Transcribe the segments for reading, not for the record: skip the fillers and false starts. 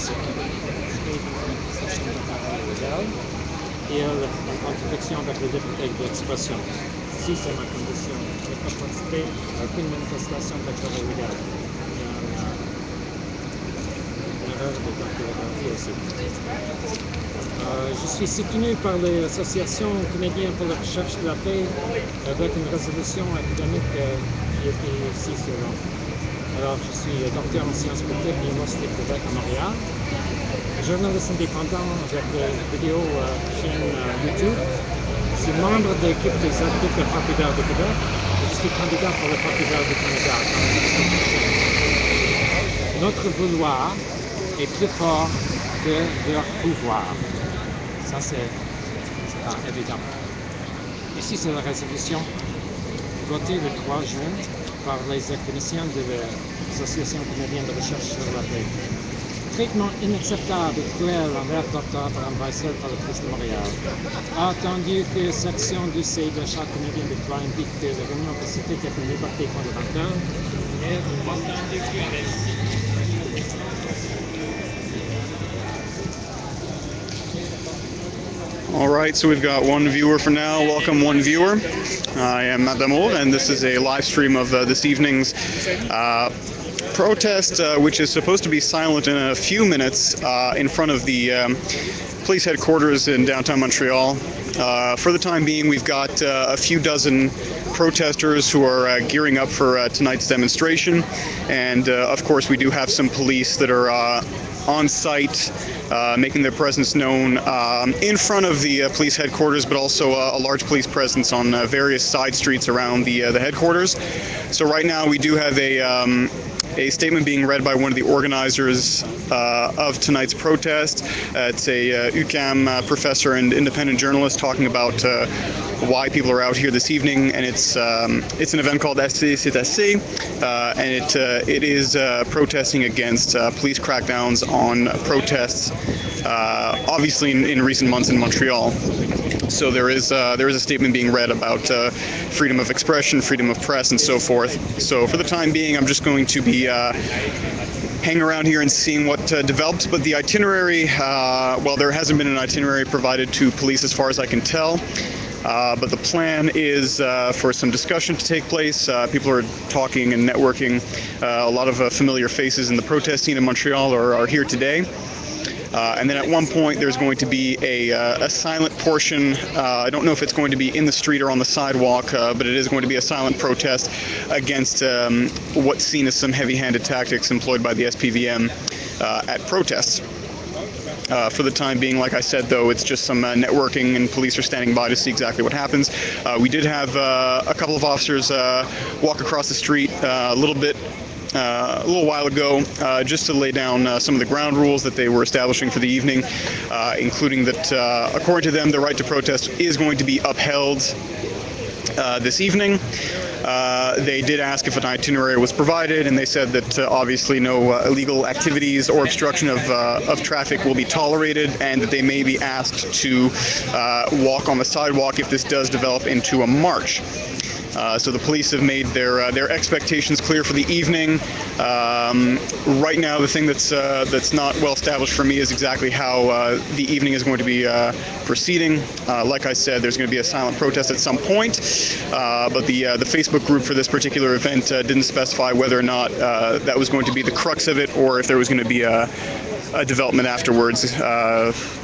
ceux qui veulent participer dans la manifestation de l'appareil légal et en contradiction avec la liberté d'expression. Si c'est ma condition, je ne peux pas participer à aucune manifestation de l'appareil légal. Je suis soutenu par l'Association canadienne pour la recherche de la paix avec une résolution académique qui a été ici sur l'ombre. Alors, je suis docteur en sciences politiques à l'Université de Québec à Montréal, journaliste indépendant avec vidéo chaîne YouTube. Je suis membre de l'équipe des adeptes populaires du Québec et je suis candidat pour le populaire du Canada. Notre vouloir est plus fort que leur pouvoir. Ça, c'est évident. Ici, c'est la résolution votée le 3 juin par les académiciens de l'Association canadienne de recherche sur la paix. Traitement inacceptable et cruel envers Dr. Bram-Weissel par la police de Montréal. Attendu que section du CID de la Charte canadienne des droits indique que la réunion pacifique est une liberté fondamentale, et entendu que All right, so we've got one viewer for now. Welcome, one viewer. I am Matt Damour, and this is a live stream of this evening's protest, which is supposed to be silent in a few minutes in front of the police headquarters in downtown Montreal. For the time being, we've got a few dozen protesters who are gearing up for tonight's demonstration, and of course we do have some police that are on site, making their presence known in front of the police headquarters, but also a large police presence on various side streets around the headquarters. So right now we do have a statement being read by one of the organizers of tonight's protest. It's a UQAM professor and independent journalist talking about why people are out here this evening, and it's an event called Assez c'est assez, and it is protesting against police crackdowns on protests, obviously in recent months in Montreal. So there is a statement being read about freedom of expression, freedom of press, and so forth. So for the time being, I'm just going to be hanging around here and seeing what develops. But the itinerary, well, there hasn't been an itinerary provided to police as far as I can tell. But the plan is for some discussion to take place. People are talking and networking. A lot of familiar faces in the protest scene in Montreal are here today. And then at one point there's going to be a silent portion. I don't know if it's going to be in the street or on the sidewalk, but it is going to be a silent protest against what's seen as some heavy-handed tactics employed by the SPVM at protests. For the time being, like I said, though, it's just some networking, and police are standing by to see exactly what happens. We did have a couple of officers walk across the street a little while ago, just to lay down some of the ground rules that they were establishing for the evening, including that, according to them, the right to protest is going to be upheld this evening. They did ask if an itinerary was provided, and they said that obviously no illegal activities or obstruction of traffic will be tolerated, and that they may be asked to walk on the sidewalk if this does develop into a march. So the police have made their expectations clear for the evening. Right now, the thing that's not well established for me is exactly how the evening is going to be proceeding. Like I said, there's going to be a silent protest at some point, but the Facebook group for this particular event didn't specify whether or not that was going to be the crux of it, or if there was going to be a development afterwards,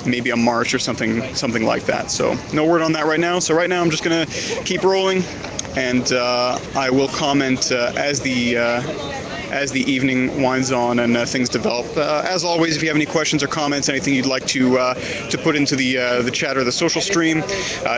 maybe a march or something like that. So no word on that right now. So right now I'm just going to keep rolling, and I will comment as the evening winds on and things develop. As always, if you have any questions or comments, anything you'd like to put into the chat or the social stream,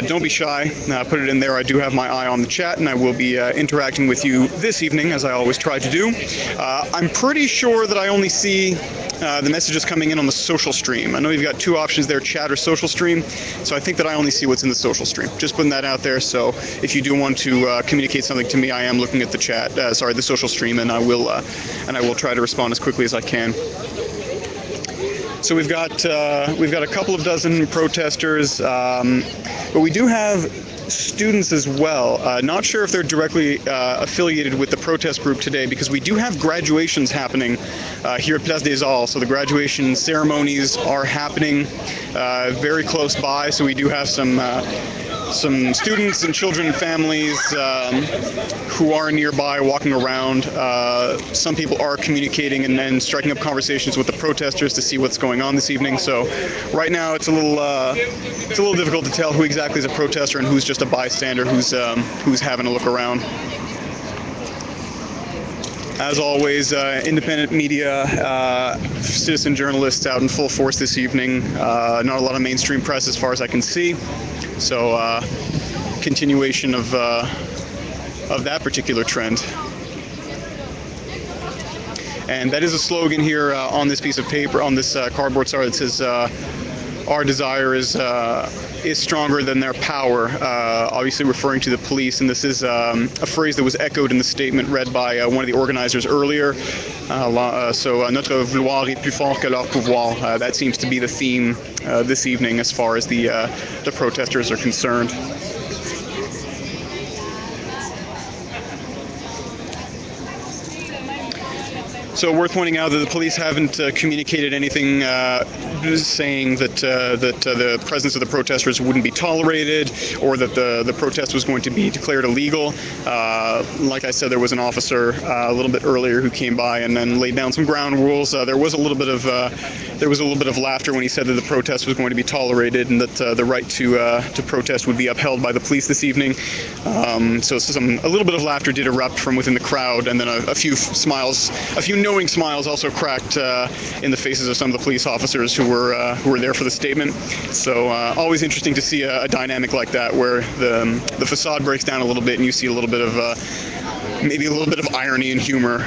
don't be shy. Put it in there. I do have my eye on the chat, and I will be interacting with you this evening, as I always try to do. I'm pretty sure that I only see the messages coming in on the social stream. I know you've got two options there, chat or social stream, so I think that I only see what's in the social stream. Just putting that out there, so if you do want to communicate something to me, I am looking at the chat, the social stream, and I will try to respond as quickly as I can. So we've got a couple of dozen protesters, but we do have students as well. Not sure if they're directly affiliated with the protest group today, because we do have graduations happening here at Place des Arts. So the graduation ceremonies are happening very close by. So we do have some students and children and families who are nearby walking around. Some people are communicating and then striking up conversations with the protesters to see what's going on this evening. So right now it's a little difficult to tell who exactly is a protester and who's just a bystander who's having a look around. As always, independent media, citizen journalists out in full force this evening. Not a lot of mainstream press as far as I can see. So continuation of that particular trend. And that is a slogan here on this piece of paper, on this cardboard, sorry, that says, "Our desire is stronger than their power," obviously referring to the police. And this is a phrase that was echoed in the statement read by one of the organizers earlier. So, "Notre vouloir est plus fort que leur pouvoir." That seems to be the theme this evening as far as the protesters are concerned. So worth pointing out that the police haven't communicated anything saying that the presence of the protesters wouldn't be tolerated, or that the protest was going to be declared illegal. Like I said, there was an officer a little bit earlier who came by and then laid down some ground rules. There was a little bit of laughter when he said that the protest was going to be tolerated and that the right to protest would be upheld by the police this evening. So a little bit of laughter did erupt from within the crowd, and then a few knowing smiles also cracked in the faces of some of the police officers who were there for the statement. So always interesting to see a dynamic like that, where the facade breaks down a little bit and you see a little bit of maybe a little bit of irony and humor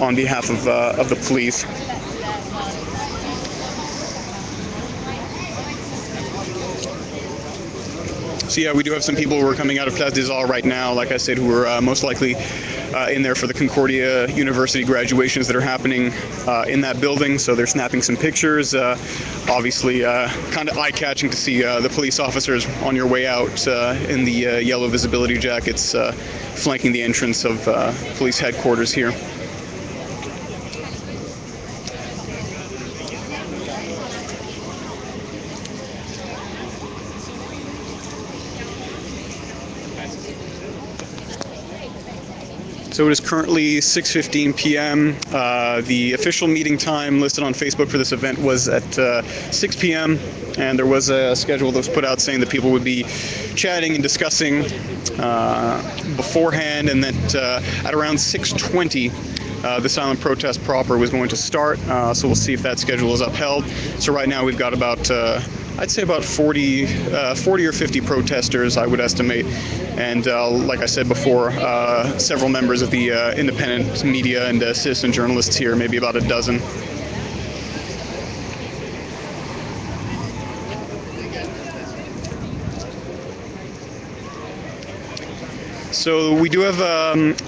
on behalf of the police. So yeah, we do have some people who are coming out of Place des Arts right now, like I said, who are most likely in there for the Concordia University graduations that are happening in that building. So they're snapping some pictures. Obviously, kind of eye-catching to see the police officers on your way out in the yellow visibility jackets flanking the entrance of police headquarters here. So it is currently 6:15 p.m. The official meeting time listed on Facebook for this event was at 6 p.m. and there was a schedule that was put out saying that people would be chatting and discussing beforehand, and that at around 6:20 the silent protest proper was going to start. So we'll see if that schedule is upheld. So right now we've got about I'd say about 40 or 50 protesters, I would estimate. And like I said before, several members of the independent media and citizen journalists here, maybe about a dozen. So we do have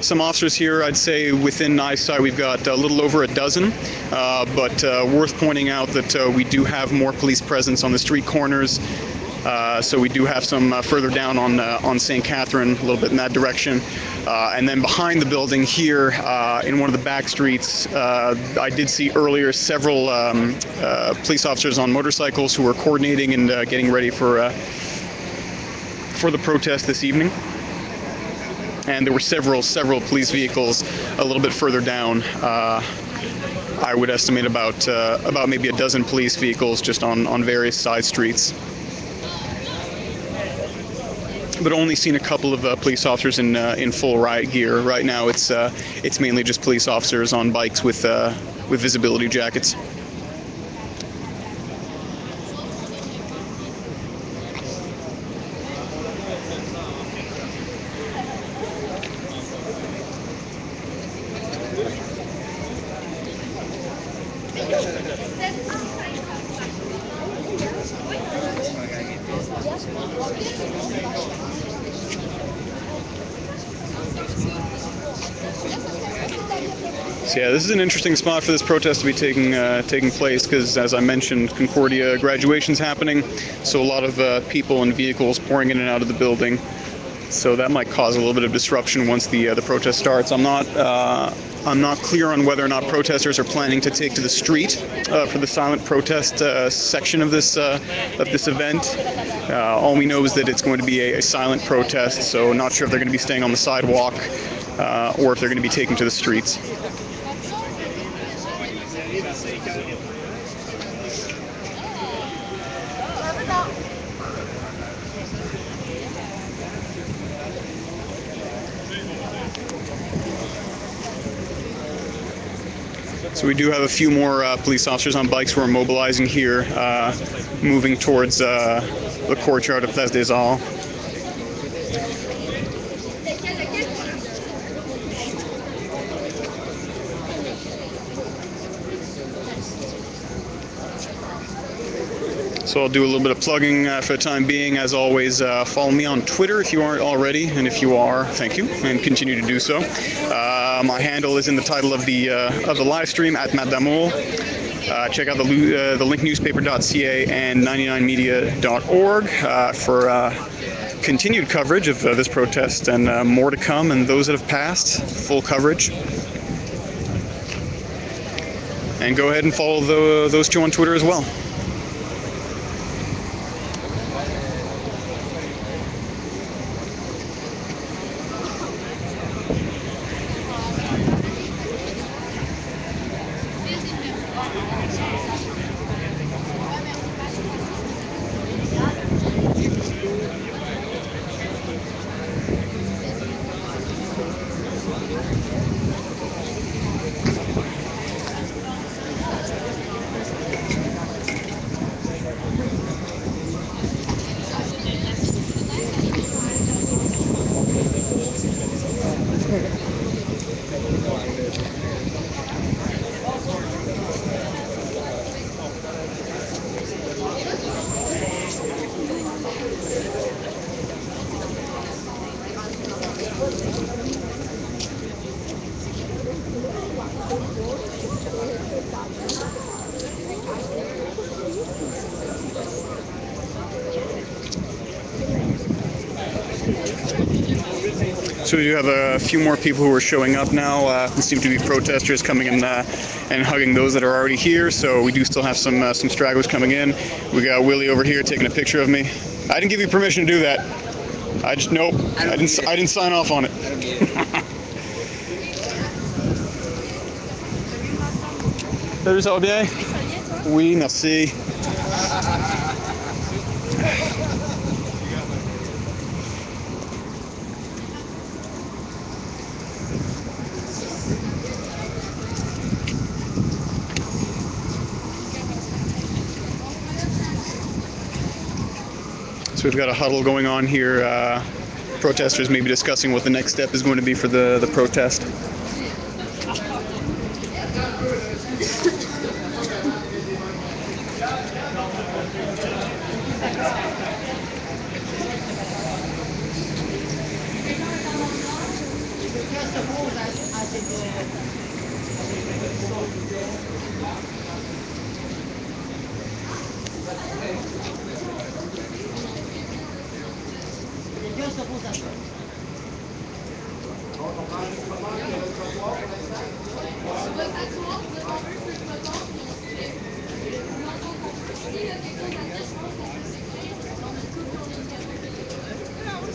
some officers here. I'd say within eyesight we've got a little over a dozen, but worth pointing out that we do have more police presence on the street corners. So we do have some further down on St. Catherine, a little bit in that direction. And then behind the building here, in one of the back streets, I did see earlier several police officers on motorcycles who were coordinating and getting ready for the protest this evening. And there were several police vehicles a little bit further down. I would estimate about maybe a dozen police vehicles just on various side streets. But only seen a couple of police officers in full riot gear. Right now, it's mainly just police officers on bikes with visibility jackets. So yeah, this is an interesting spot for this protest to be taking place because, as I mentioned, Concordia graduation's happening, so a lot of people and vehicles pouring in and out of the building. So that might cause a little bit of disruption once the protest starts. I'm not clear on whether or not protesters are planning to take to the street for the silent protest section of this event. All we know is that it's going to be a silent protest, so not sure if they're going to be staying on the sidewalk or if they're going to be taken to the streets. So we do have a few more police officers on bikes who are mobilizing here, moving towards the courtyard of Place des Arts. So I'll do a little bit of plugging for the time being. As always, follow me on Twitter if you aren't already, and if you are, thank you, and continue to do so. My handle is in the title of the live stream at @MatDamour. Check out the linknewspaper.ca and 99media.org for continued coverage of this protest and more to come, and those that have passed, full coverage. And go ahead and follow those two on Twitter as well. So we do have a few more people who are showing up now. There seem to be protesters coming in and hugging those that are already here. So we do still have some stragglers coming in. We got Willie over here taking a picture of me. I didn't give you permission to do that. Nope. I didn't sign off on it. Salut, ça va bien? Oui, merci. So we've got a huddle going on here. Protesters maybe discussing what the next step is going to be for the protest.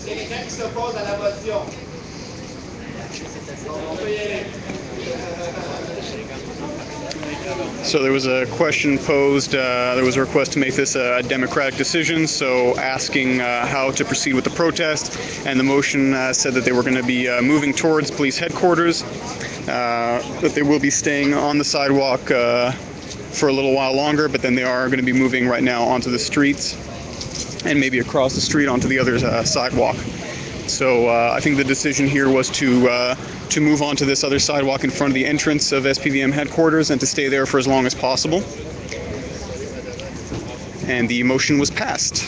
Quelqu'un qui s'oppose à la motion. On peut y aller. So there was a question posed, there was a request to make this a democratic decision, so asking how to proceed with the protest, and the motion said that they were going to be moving towards police headquarters, that they will be staying on the sidewalk for a little while longer, but then they are going to be moving right now onto the streets, and maybe across the street onto the other sidewalk. So I think the decision here was to move on to this other sidewalk in front of the entrance of SPVM headquarters and to stay there for as long as possible. And the motion was passed.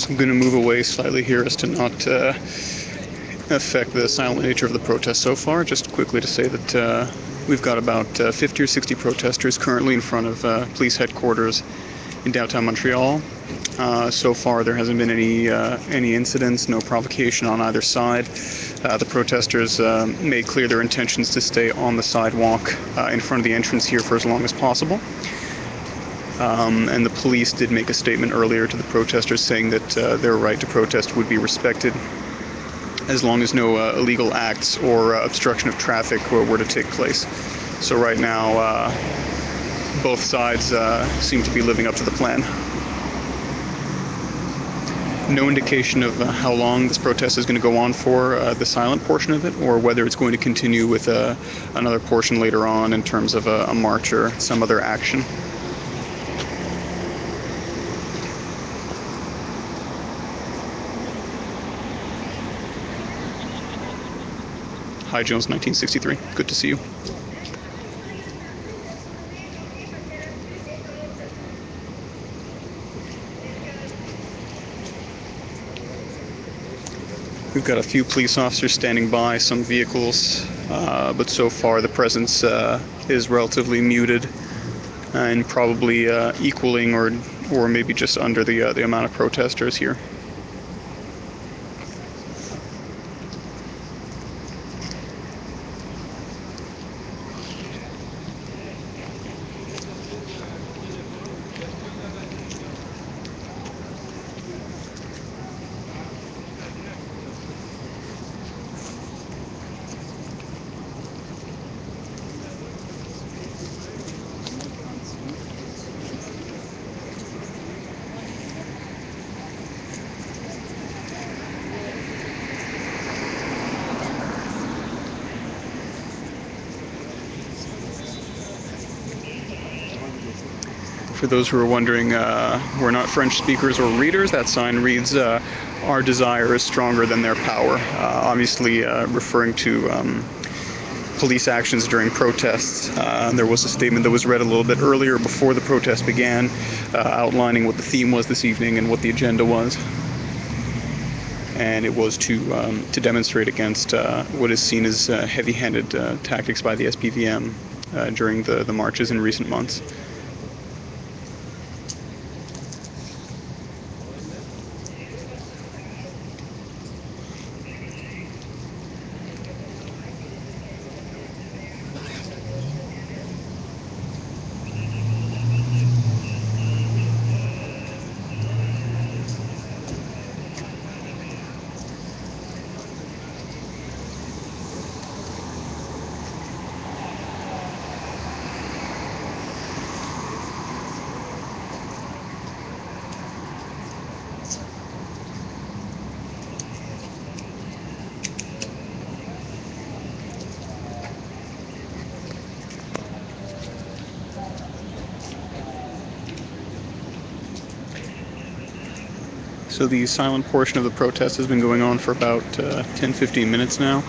So I'm going to move away slightly here as to not affect the silent nature of the protest so far. Just quickly to say that we've got about 50 or 60 protesters currently in front of police headquarters in downtown Montreal. So far, there hasn't been any incidents, no provocation on either side. The protesters made clear their intentions to stay on the sidewalk in front of the entrance here for as long as possible. And the police did make a statement earlier to the protesters saying that their right to protest would be respected as long as no illegal acts or obstruction of traffic were to take place. So right now, both sides seem to be living up to the plan. No indication of how long this protest is going to go on for, the silent portion of it, or whether it's going to continue with another portion later on in terms of a march or some other action. Hi, Jones, 1963. Good to see you. We've got a few police officers standing by, some vehicles, but so far the presence is relatively muted and probably equaling or maybe just under the amount of protesters here. For those who are wondering, we're not French speakers or readers. That sign reads, "Our desire is stronger than their power," obviously referring to police actions during protests. There was a statement that was read a little bit earlier before the protest began, outlining what the theme was this evening and what the agenda was. And it was to demonstrate against what is seen as heavy-handed tactics by the SPVM during the marches in recent months. So the silent portion of the protest has been going on for about 10-15 minutes now.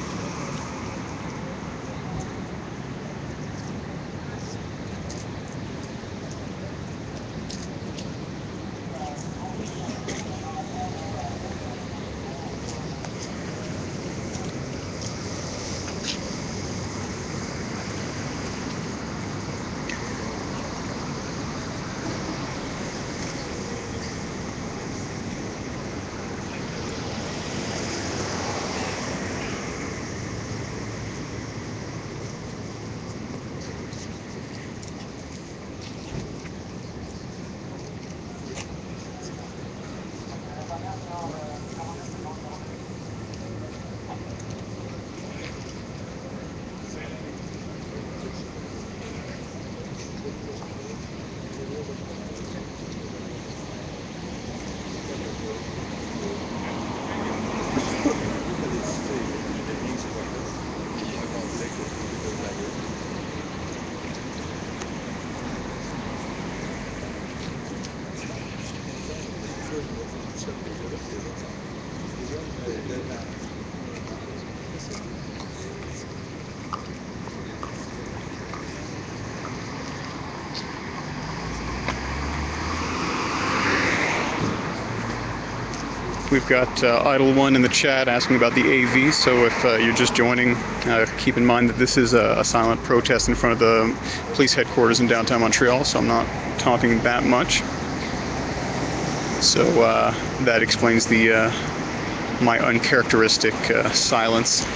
We've got Idle One in the chat asking about the AV, so if you're just joining, keep in mind that this is a silent protest in front of the police headquarters in downtown Montreal, so I'm not talking that much. So that explains the my uncharacteristic silence.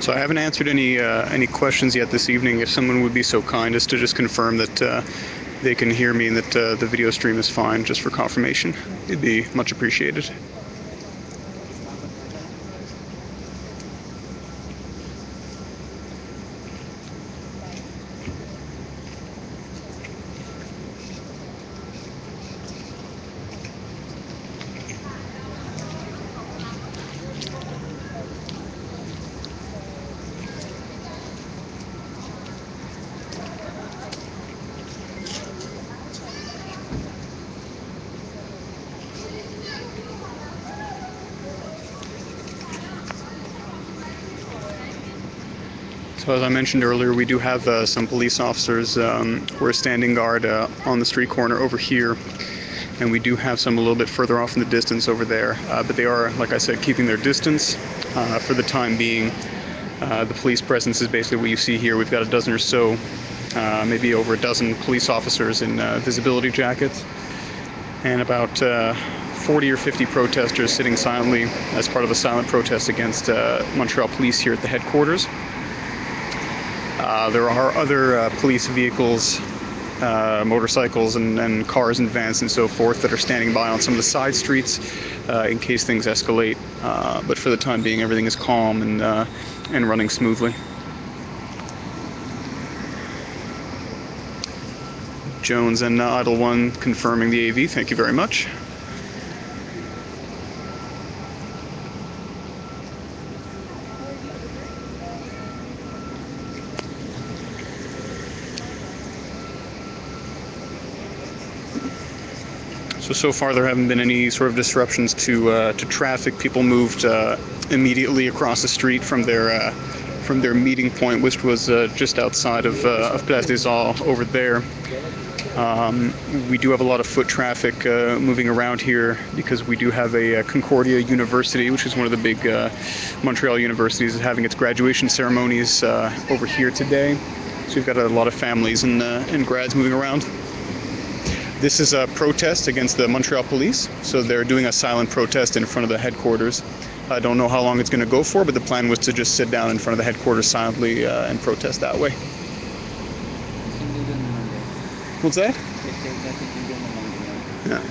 So I haven't answered any questions yet this evening. If someone would be so kind as to just confirm that they can hear me and that the video stream is fine, just for confirmation, it'd be much appreciated. So as I mentioned earlier, we do have some police officers who are standing guard on the street corner over here, and we do have some a little bit further off in the distance over there, but they are, like I said, keeping their distance for the time being. The police presence is basically what you see here. We've got a dozen or so, maybe over a dozen police officers in visibility jackets, and about 40 or 50 protesters sitting silently as part of a silent protest against Montreal police here at the headquarters. There are other police vehicles, motorcycles and cars and vans and so forth that are standing by on some of the side streets in case things escalate. But for the time being, everything is calm and running smoothly. Jones and Idle One confirming the AV. Thank you very much. So far there haven't been any sort of disruptions to traffic. People moved immediately across the street from their meeting point, which was just outside of Place des Arts over there. We do have a lot of foot traffic moving around here because we do have a Concordia University, which is one of the big Montreal universities, is having its graduation ceremonies over here today. So we've got a lot of families and grads moving around. This is a protest against the Montreal police, so they're doing a silent protest in front of the headquarters. I don't know how long it's going to go for, but the plan was to just sit down in front of the headquarters silently and protest that way. What's that? Yeah.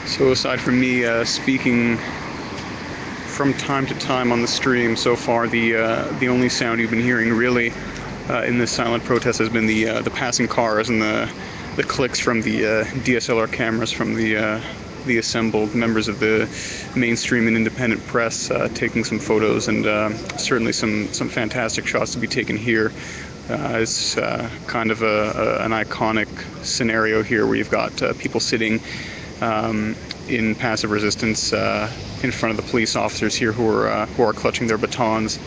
So aside from me speaking from time to time on the stream, so far the only sound you've been hearing really in this silent protest has been the passing cars and the clicks from the DSLR cameras from the assembled members of the mainstream and independent press taking some photos, and certainly some fantastic shots to be taken here. It's kind of an iconic scenario here where you've got people sitting in passive resistance in front of the police officers here who are clutching their batons,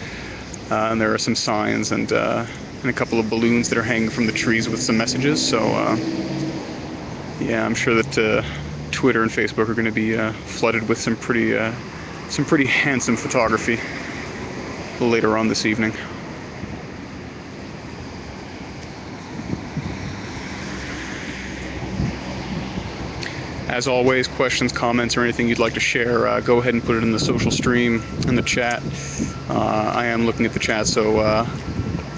and there are some signs and a couple of balloons that are hanging from the trees with some messages. So yeah, I'm sure that Twitter and Facebook are going to be flooded with some pretty handsome photography later on this evening. As always, questions, comments, or anything you'd like to share, go ahead and put it in the social stream, in the chat. I am looking at the chat, so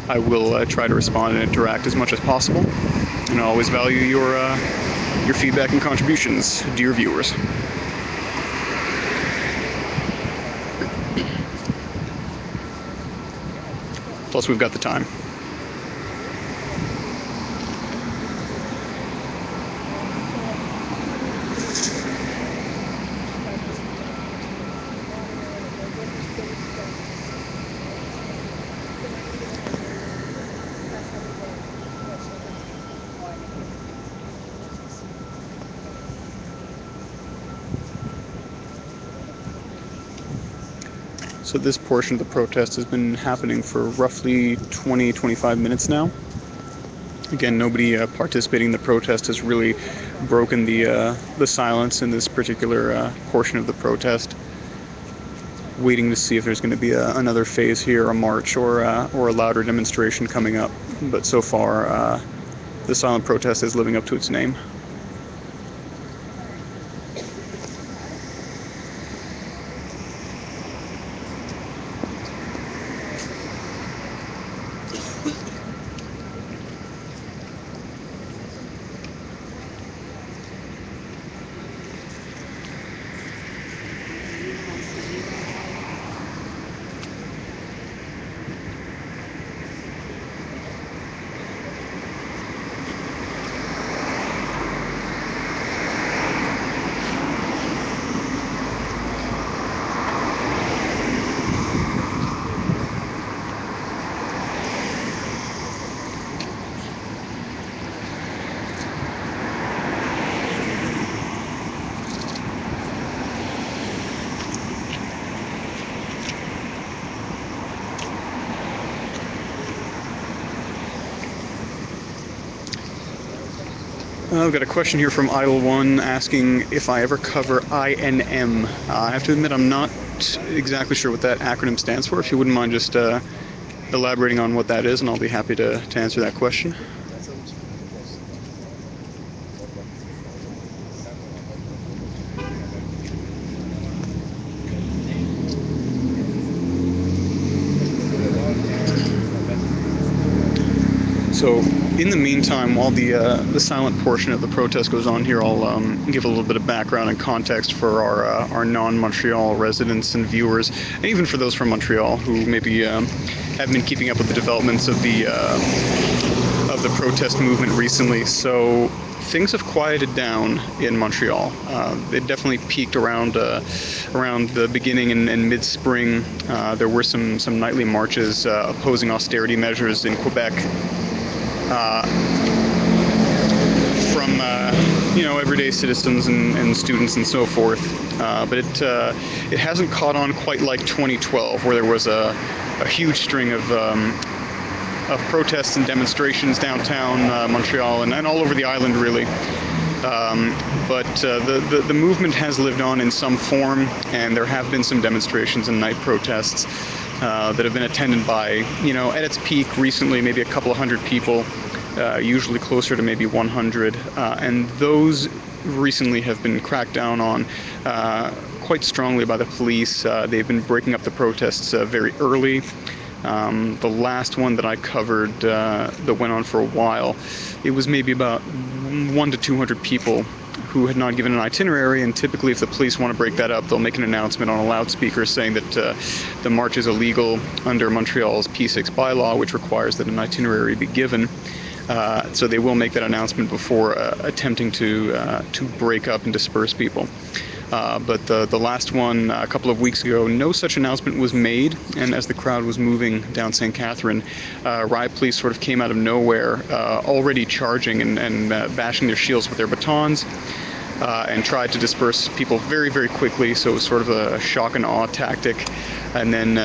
I will try to respond and interact as much as possible. And I always value your feedback and contributions, dear viewers. Plus, we've got the time. So this portion of the protest has been happening for roughly 20-25 minutes now. Again, nobody participating in the protest has really broken the silence in this particular portion of the protest. Waiting to see if there's going to be another phase here, a march or a louder demonstration coming up. But so far, the silent protest is living up to its name. I've got a question here from Idle One asking if I ever cover INM. I have to admit I'm not exactly sure what that acronym stands for. If you wouldn't mind just elaborating on what that is, and I'll be happy to answer that question. So, in the meantime, while the silent portion of the protest goes on here, I'll give a little bit of background and context for our non-Montreal residents and viewers, and even for those from Montreal who maybe haven't been keeping up with the developments of the protest movement recently. So, things have quieted down in Montreal. It definitely peaked around the beginning and mid-spring. There were some nightly marches opposing austerity measures in Quebec. From everyday citizens and students and so forth, but it hasn't caught on quite like 2012, where there was a huge string of protests and demonstrations downtown Montreal and all over the island, really. But the movement has lived on in some form, and there have been some demonstrations and night protests that have been attended by, at its peak recently, maybe a couple of hundred people, usually closer to maybe 100, and those recently have been cracked down on quite strongly by the police. They've been breaking up the protests very early. The last one that I covered that went on for a while, it was maybe about 100 to 200 people who had not given an itinerary, and typically if the police want to break that up, they'll make an announcement on a loudspeaker saying that the march is illegal under Montreal's P6 bylaw, which requires that an itinerary be given. So they will make that announcement before attempting to break up and disperse people. But the last one a couple of weeks ago, no such announcement was made, and as the crowd was moving down St. Catherine, riot police sort of came out of nowhere, already charging and bashing their shields with their batons, and tried to disperse people very, very quickly. So it was sort of a shock and awe tactic. And then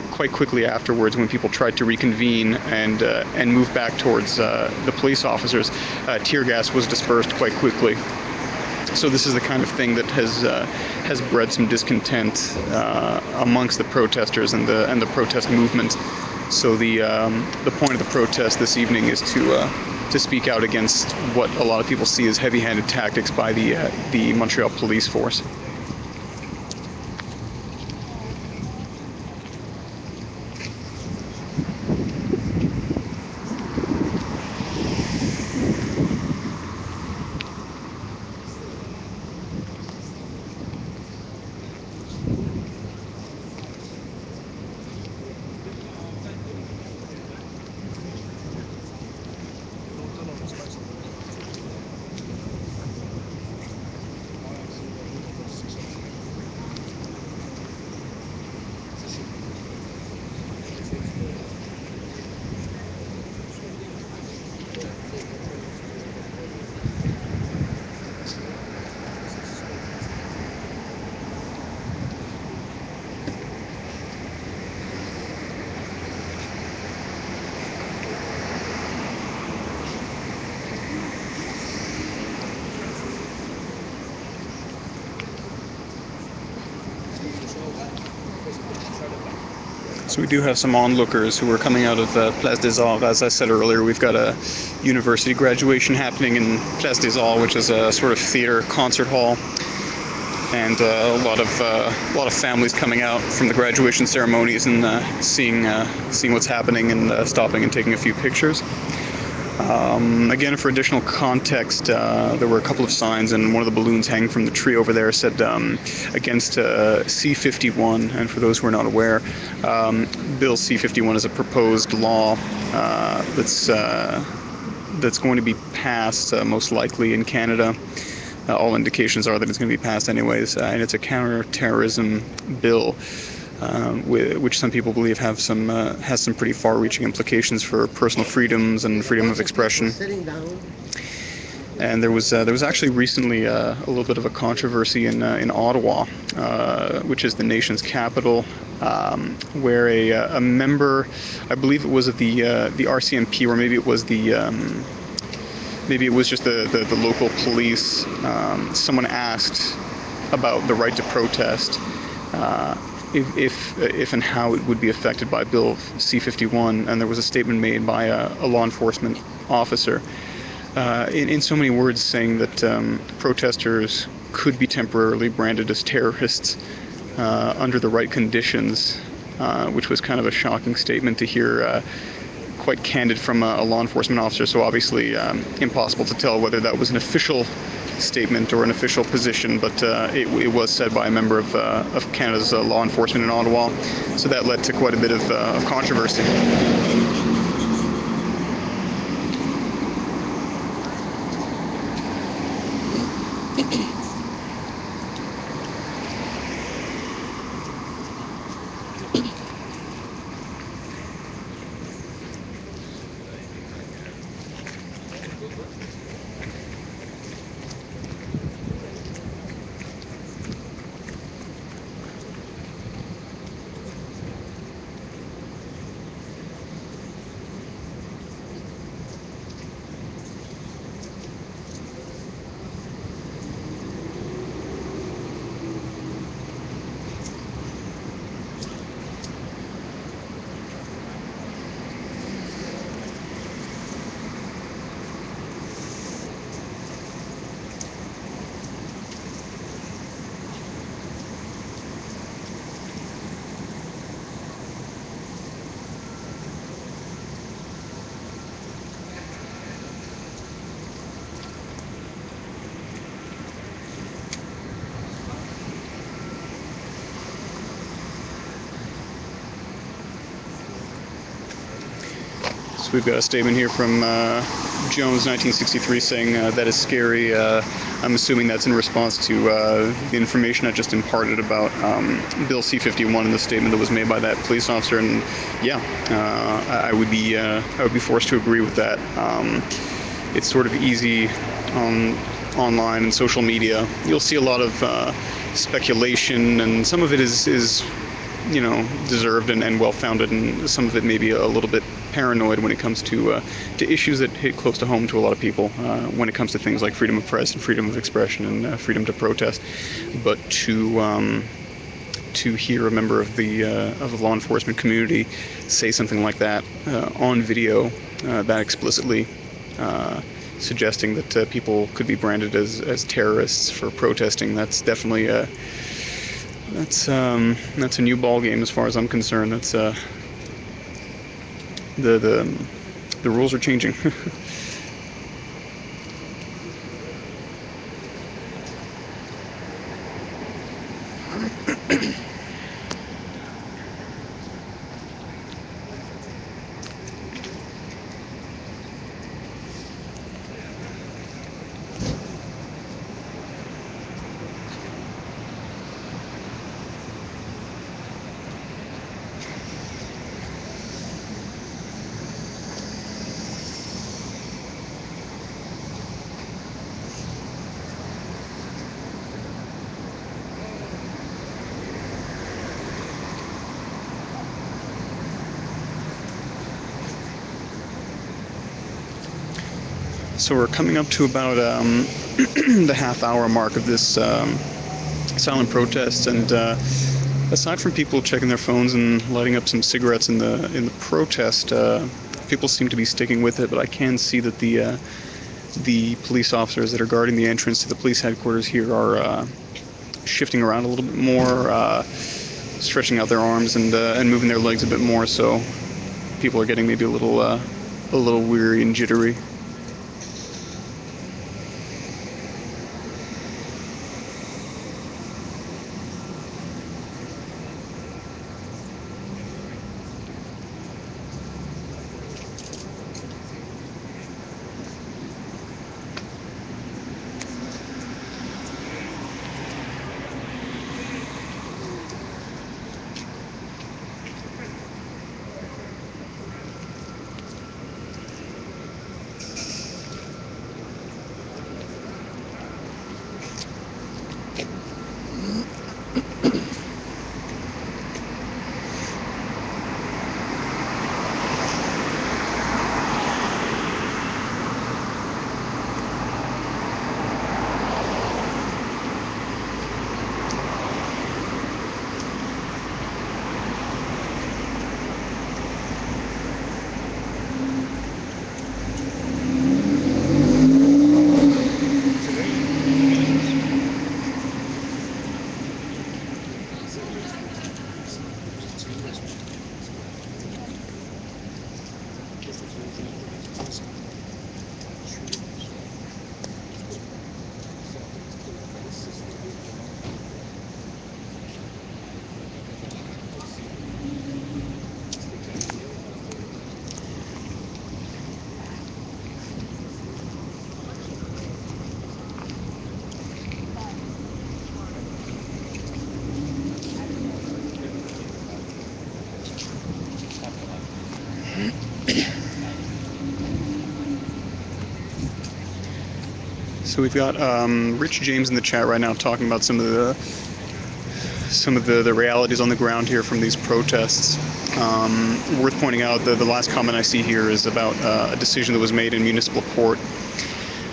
quite quickly afterwards, when people tried to reconvene and move back towards the police officers, tear gas was dispersed quite quickly. So this is the kind of thing that has bred some discontent amongst the protesters and the protest movement. So the point of the protest this evening is to speak out against what a lot of people see as heavy-handed tactics by the Montreal police force. So we do have some onlookers who are coming out of Place des Arts. As I said earlier, we've got a university graduation happening in Place des Arts, which is a sort of theater concert hall, and a lot of families coming out from the graduation ceremonies and seeing what's happening and stopping and taking a few pictures. Again, for additional context, there were a couple of signs, and one of the balloons hanging from the tree over there said against C-51. And for those who are not aware, Bill C-51 is a proposed law that's going to be passed most likely in Canada. All indications are that it's going to be passed anyways, and it's a counter-terrorism bill. Which some people believe has some pretty far-reaching implications for personal freedoms and freedom of expression. And there was actually recently a little bit of a controversy in Ottawa, which is the nation's capital, where a member, I believe it was of the RCMP, or maybe it was just the local police. Someone asked about the right to protest. If and how it would be affected by Bill C-51, and there was a statement made by a law enforcement officer in so many words saying that protesters could be temporarily branded as terrorists under the right conditions, which was kind of a shocking statement to hear, quite candid from a law enforcement officer. So obviously impossible to tell whether that was an official statement or an official position, but it was said by a member of Canada's law enforcement in Ottawa. So that led to quite a bit of controversy. So we've got a statement here from Jones, 1963, saying that is scary. I'm assuming that's in response to the information I just imparted about Bill C-51 and the statement that was made by that police officer. And yeah, I would be forced to agree with that. It's sort of easy online and social media. You'll see a lot of speculation, and some of it is you know, deserved and well-founded, and some of it may be a little bit paranoid when it comes to issues that hit close to home to a lot of people when it comes to things like freedom of press and freedom of expression and freedom to protest. But to hear a member of the law enforcement community say something like that on video that explicitly, suggesting that people could be branded as terrorists for protesting, that's definitely that's a new ball game as far as I'm concerned. That's the rules are changing. So we're coming up to about the half-hour mark of this silent protest, and aside from people checking their phones and lighting up some cigarettes in the protest, people seem to be sticking with it. But I can see that the police officers that are guarding the entrance to the police headquarters here are shifting around a little bit more, stretching out their arms and moving their legs a bit more. So people are getting maybe a little weary and jittery. So we've got Rich James in the chat right now talking about some of the realities on the ground here from these protests. Worth pointing out, the last comment I see here is about a decision that was made in municipal court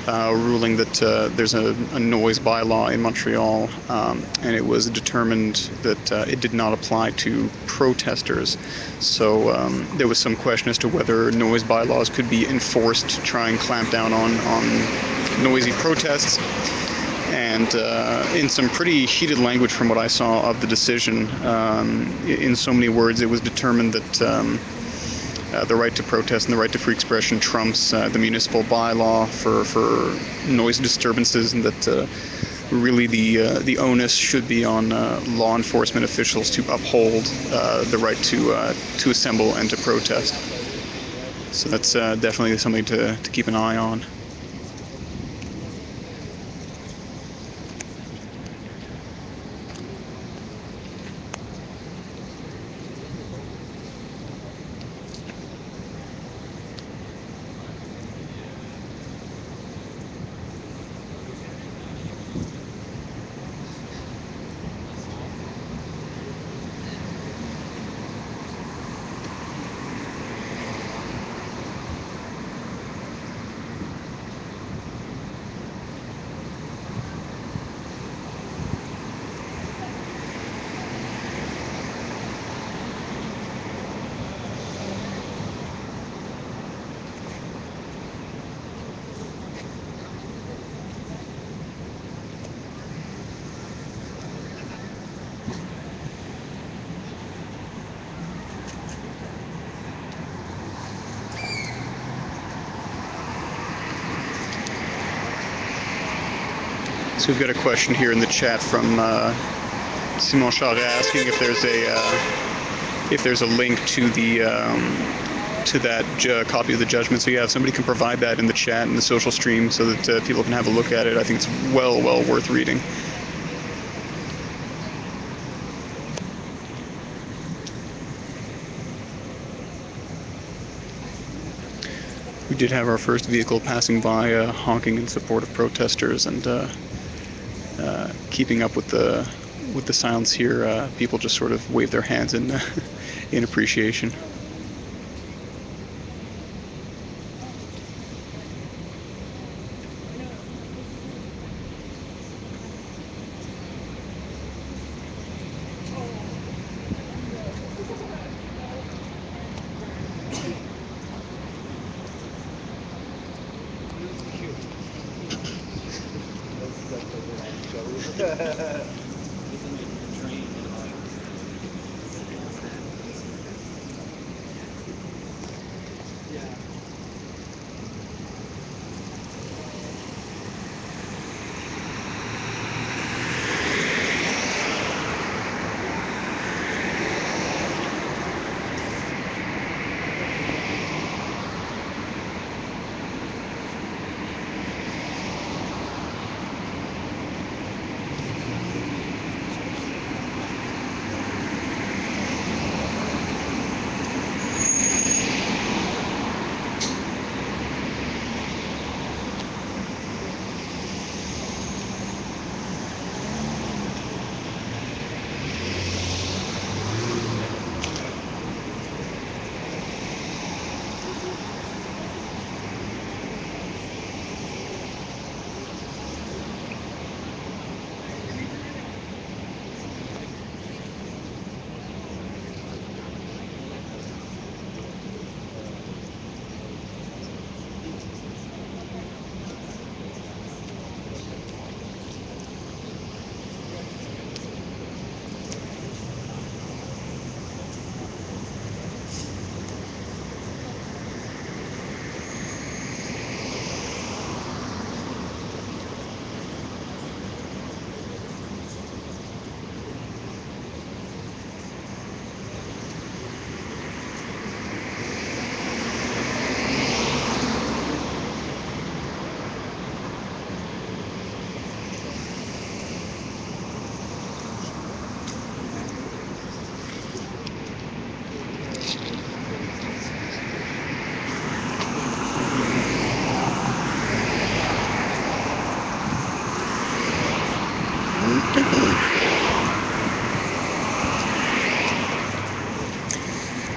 ruling that there's a noise bylaw in Montreal, and it was determined that it did not apply to protesters. So there was some question as to whether noise bylaws could be enforced to try and clamp down on noisy protests. And in some pretty heated language from what I saw of the decision, in so many words, it was determined that the right to protest and the right to free expression trumps the municipal bylaw for noise disturbances, and that really the onus should be on law enforcement officials to uphold the right to assemble and to protest. So that's definitely something to keep an eye on. So we've got a question here in the chat from Simon Charret asking if there's a link to the to that copy of the judgment. So yeah, if somebody can provide that in the chat and the social stream so that people can have a look at it, I think it's well worth reading. We did have our first vehicle passing by honking in support of protesters, and keeping up with the silence here, people just sort of wave their hands in appreciation.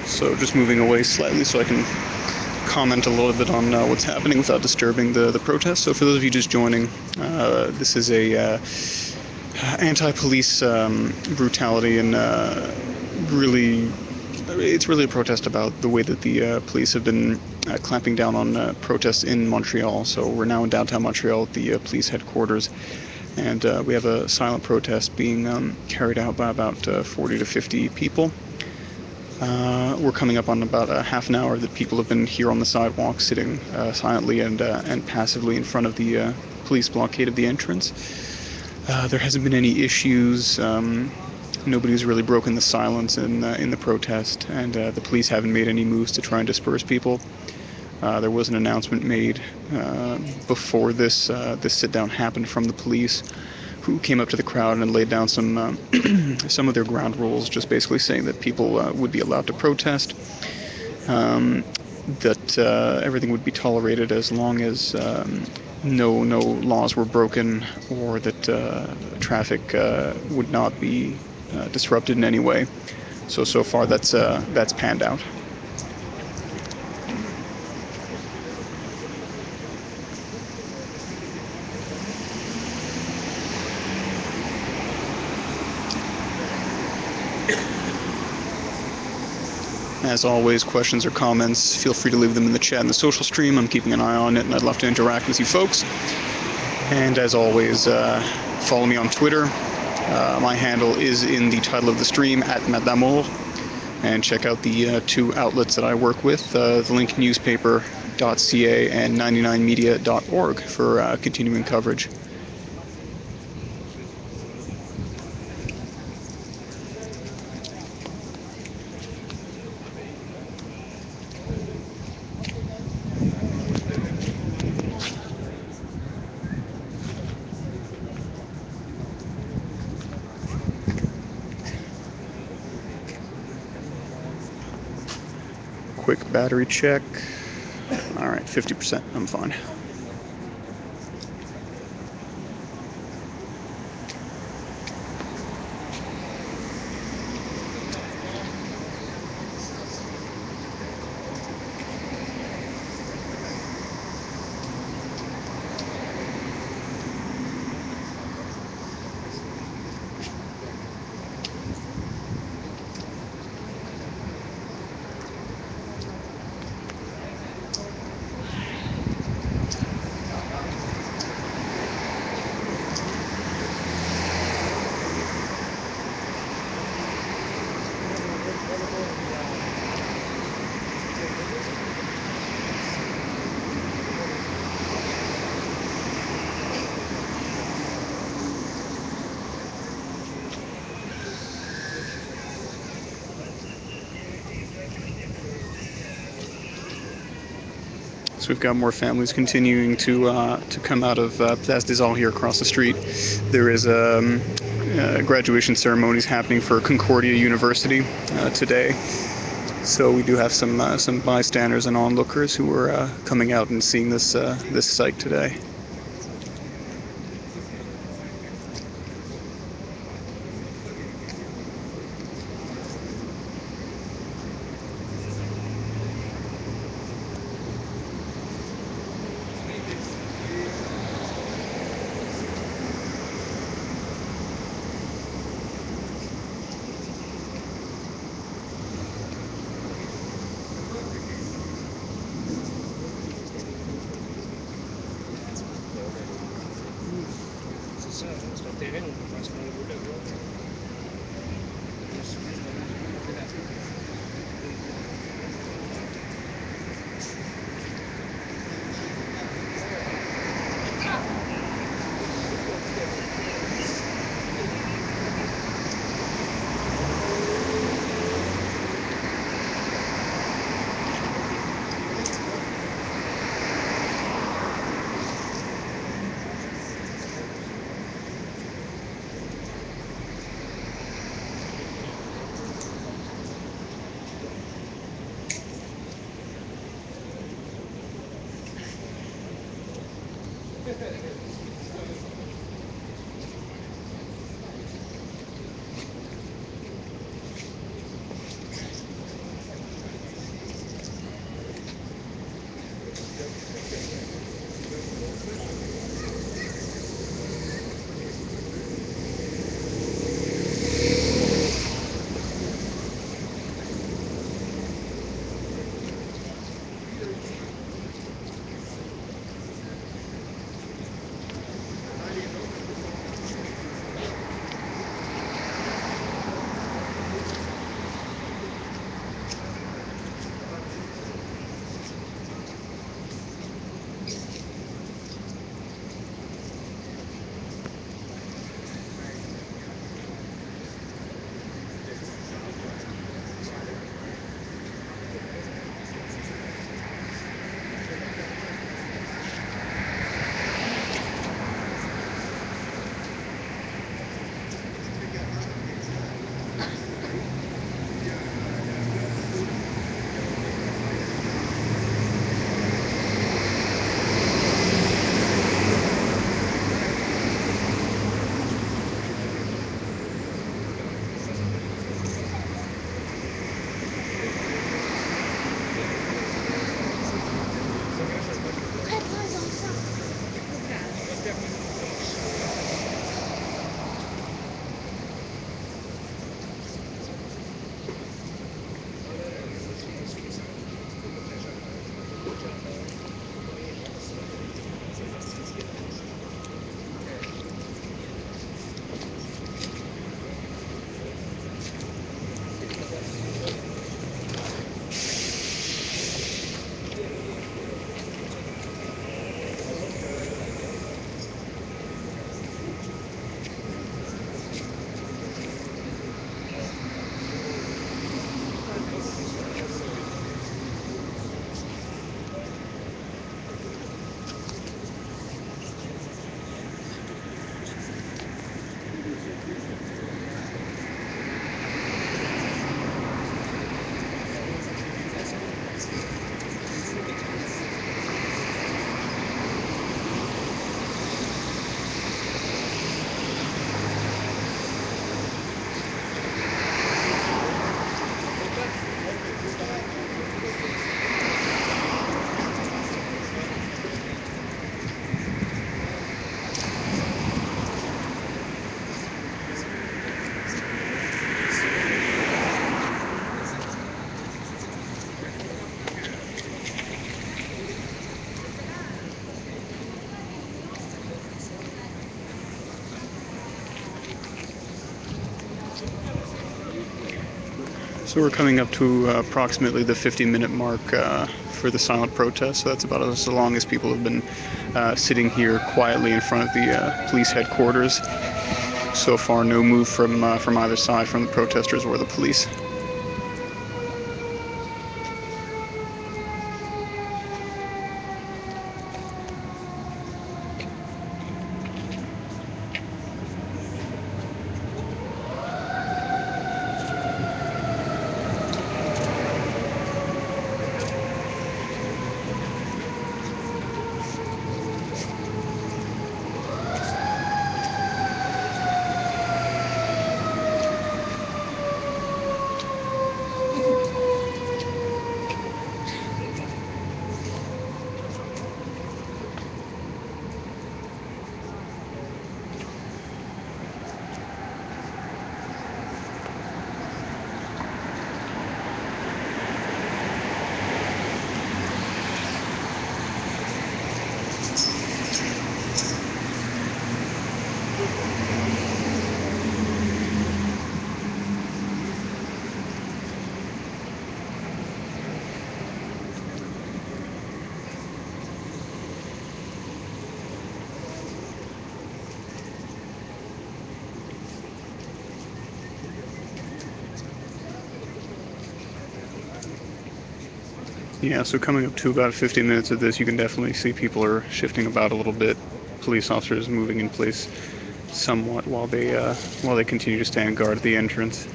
So just moving away slightly so I can comment a little bit on what's happening without disturbing the protest. So for those of you just joining, this is a anti-police brutality, and it's really a protest about the way that the police have been clamping down on protests in Montreal. So we're now in downtown Montreal at the police headquarters, and we have a silent protest being carried out by about 40 to 50 people. We're coming up on about a half an hour that people have been here on the sidewalk, sitting silently and passively in front of the police blockade of the entrance. There hasn't been any issues. Nobody's really broken the silence in the protest, and the police haven't made any moves to try and disperse people. There was an announcement made before this this sit-down happened from the police, who came up to the crowd and laid down some some of their ground rules, just basically saying that people would be allowed to protest, that everything would be tolerated as long as no laws were broken, or that traffic would not be disrupted in any way. So far that's panned out. As always, questions or comments, feel free to leave them in the chat in the social stream. I'm keeping an eye on it, and I'd love to interact with you folks. And as always, follow me on Twitter. My handle is in the title of the stream, @Madamour. And check out the two outlets that I work with, the Link Newspaper.ca and 99media.org for continuing coverage. Quick battery check. All right, 50%, I'm fine. So we've got more families continuing to come out of Bethesda's all here across the street. There is graduation ceremonies happening for Concordia University today. So we do have some bystanders and onlookers who are coming out and seeing this this site today. So we're coming up to approximately the 50-minute mark for the silent protest. So that's about as long as people have been sitting here quietly in front of the police headquarters. So far, no move from either side, from the protesters or the police. Yeah, so coming up to about 50 minutes of this, you can definitely see people are shifting about a little bit. Police officers moving in place somewhat while they continue to stand guard at the entrance.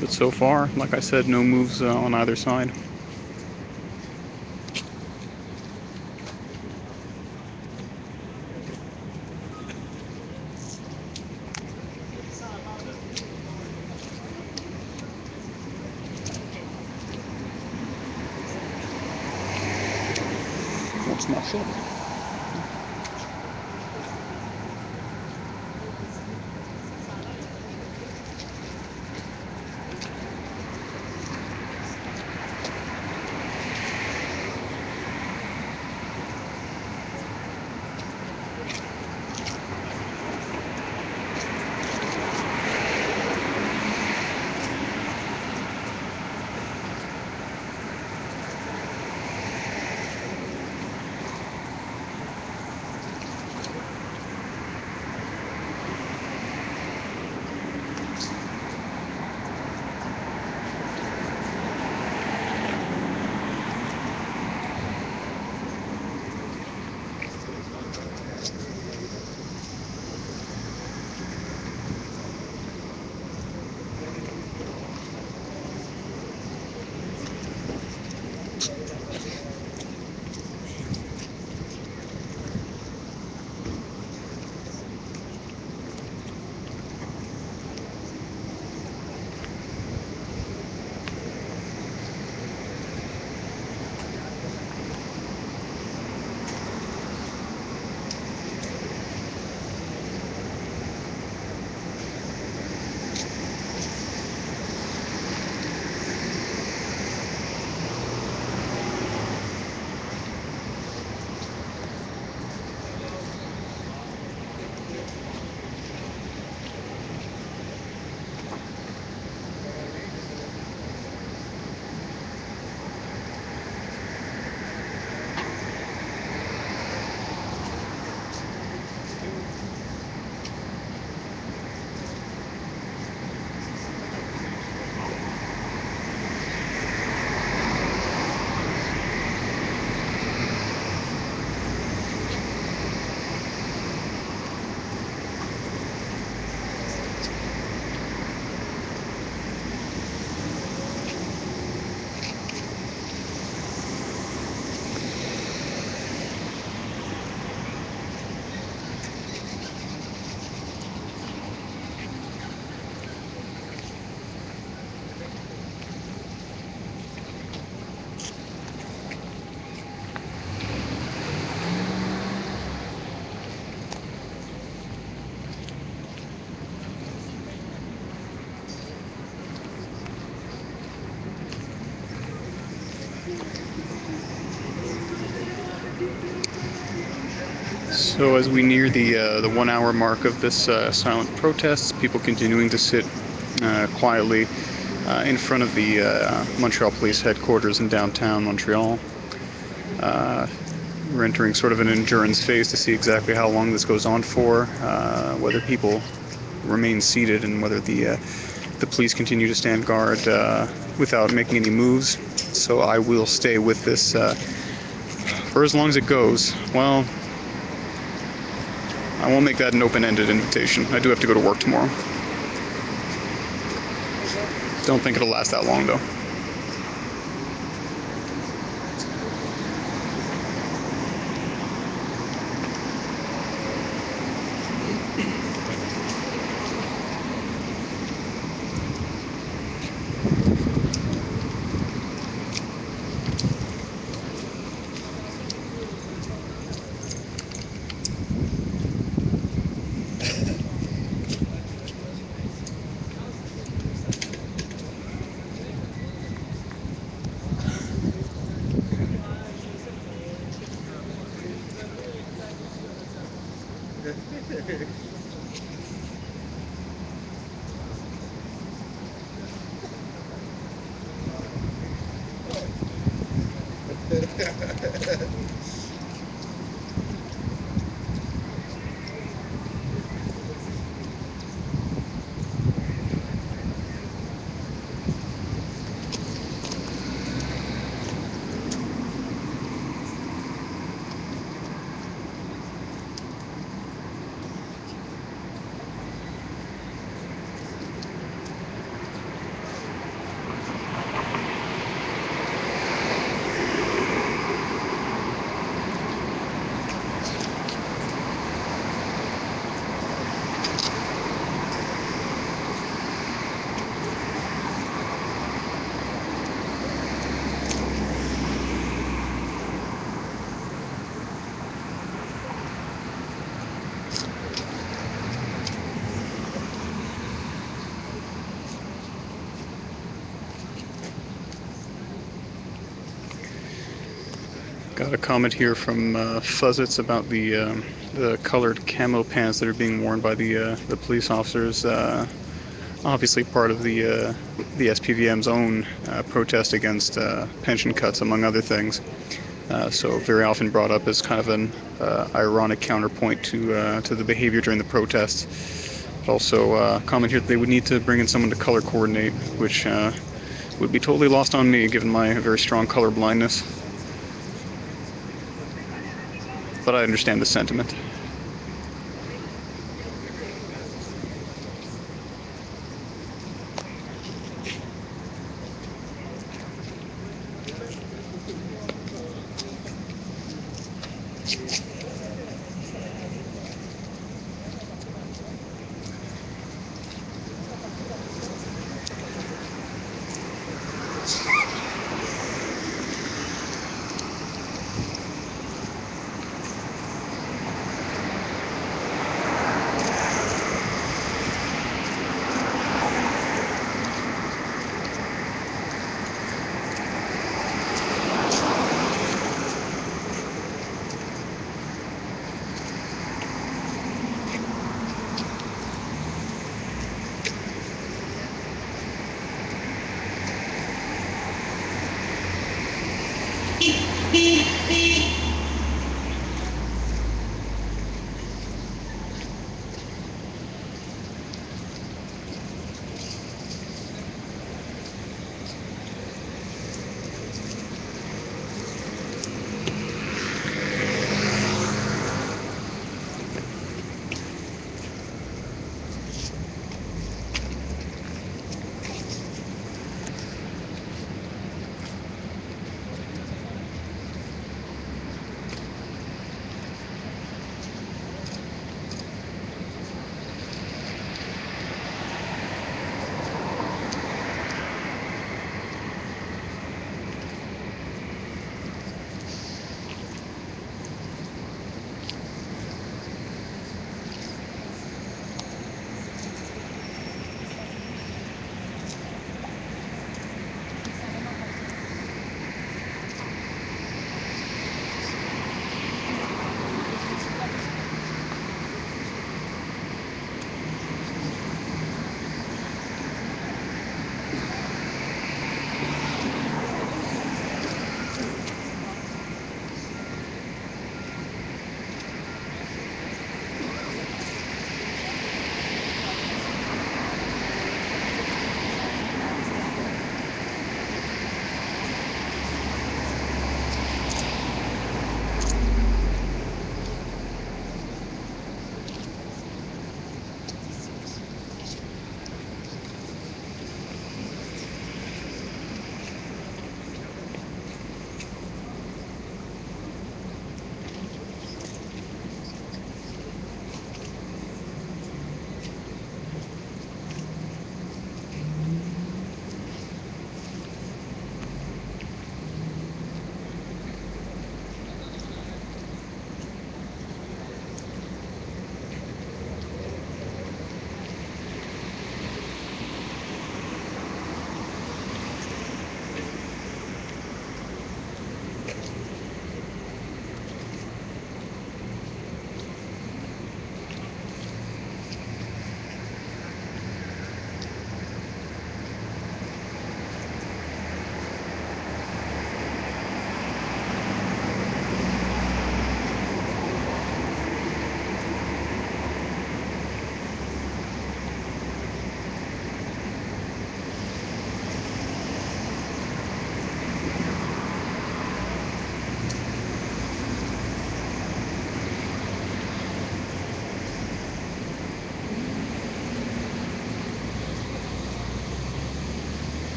But so far, like I said, no moves on either side. What's my shot? So as we near the 1 hour mark of this silent protest, people continuing to sit quietly in front of the Montreal Police Headquarters in downtown Montreal. We're entering sort of an endurance phase to see exactly how long this goes on for, whether people remain seated and whether the police continue to stand guard without making any moves. So I will stay with this for as long as it goes. Well, I won't make that an open-ended invitation. I do have to go to work tomorrow. Don't think it'll last that long, though. Got a comment here from Fuzzits about the colored camo pants that are being worn by the police officers. Obviously part of the SPVM's own protest against pension cuts, among other things. So very often brought up as kind of an ironic counterpoint to the behavior during the protests. Also, comment here that they would need to bring in someone to color coordinate, which would be totally lost on me given my very strong color blindness. But I understand the sentiment.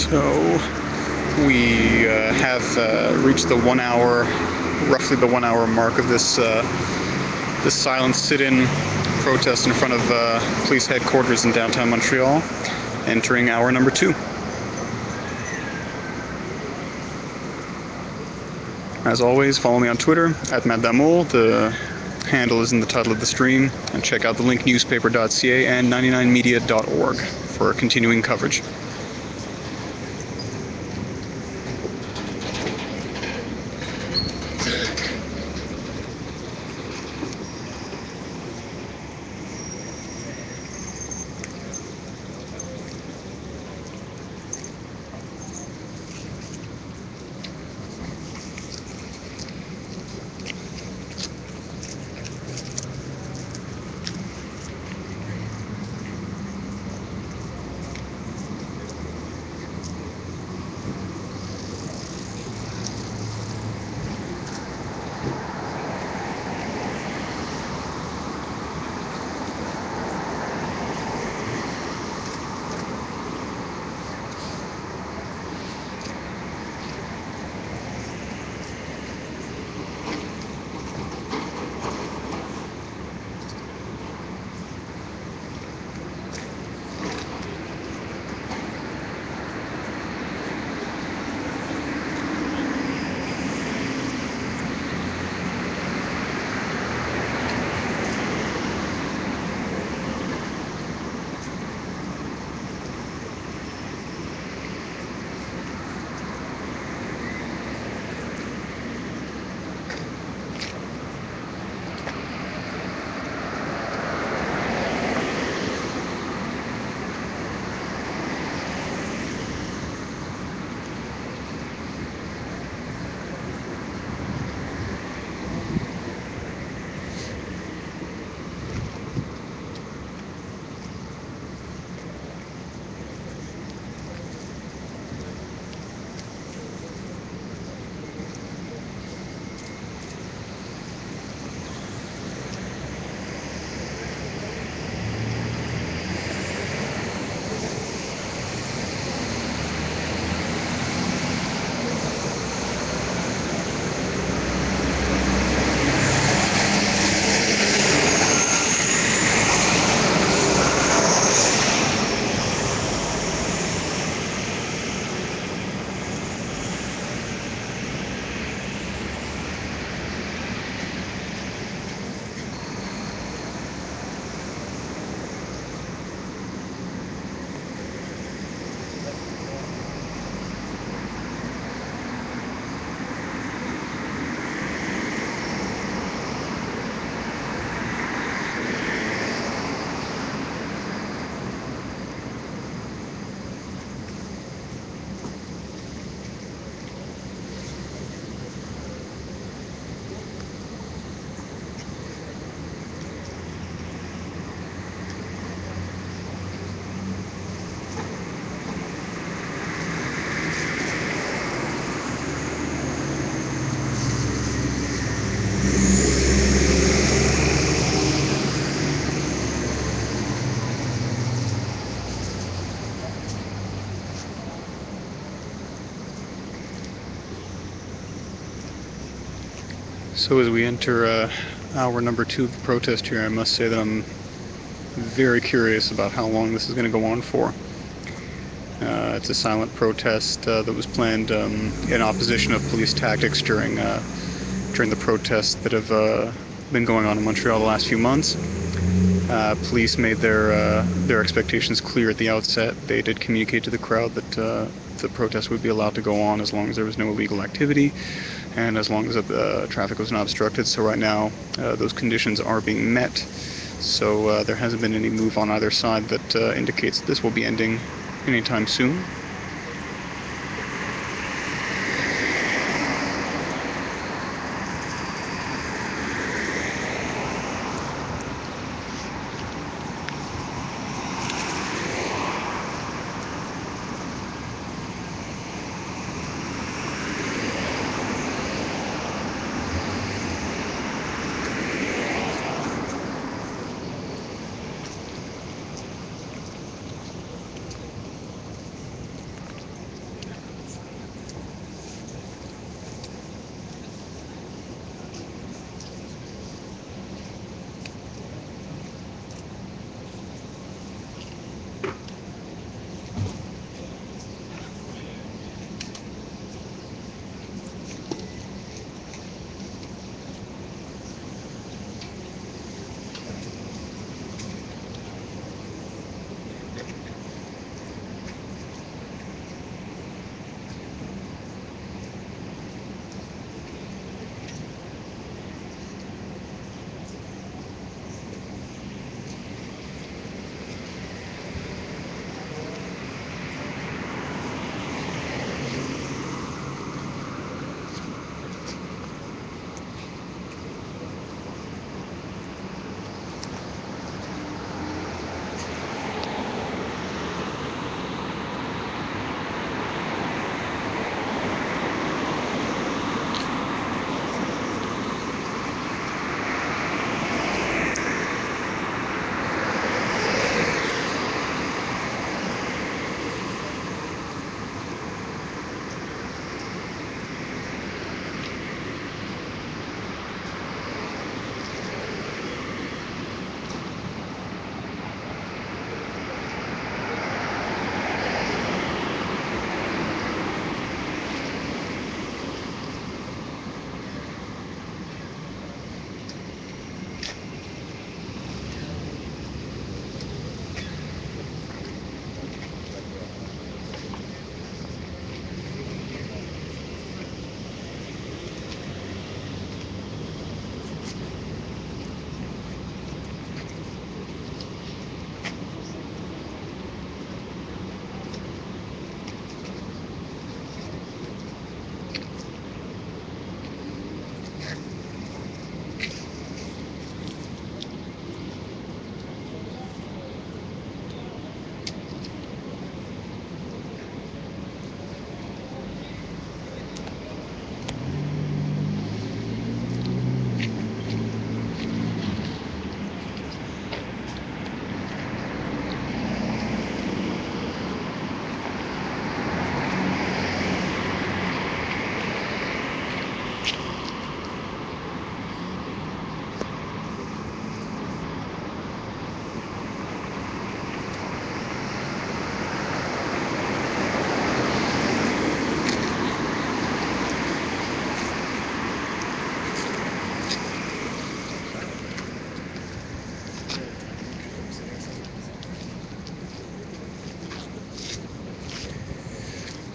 So we have reached the 1 hour, roughly the 1 hour mark of this this silent sit-in protest in front of police headquarters in downtown Montreal, entering hour number 2. As always, follow me on Twitter at @MadDamour. The handle is in the title of the stream, and check out the link newspaper.ca and 99media.org for continuing coverage. So as we enter hour number 2 of the protest here, I must say that I'm very curious about how long this is going to go on for. It's a silent protest that was planned in opposition of police tactics during the protests that have been going on in Montreal the last few months. Police made their expectations clear at the outset. They did communicate to the crowd that the protest would be allowed to go on as long as there was no illegal activity and as long as traffic was not obstructed. So right now those conditions are being met. So there hasn't been any move on either side that indicates that this will be ending anytime soon.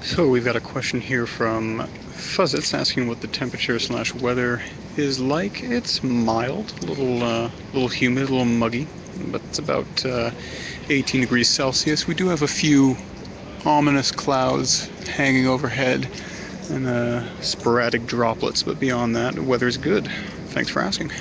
So we've got a question here from Fuzzits asking what the temperature / weather is like. It's mild, a little humid, a little muggy, but it's about 18 degrees Celsius. We do have a few ominous clouds hanging overhead and sporadic droplets, but beyond that, the weather's good. Thanks for asking.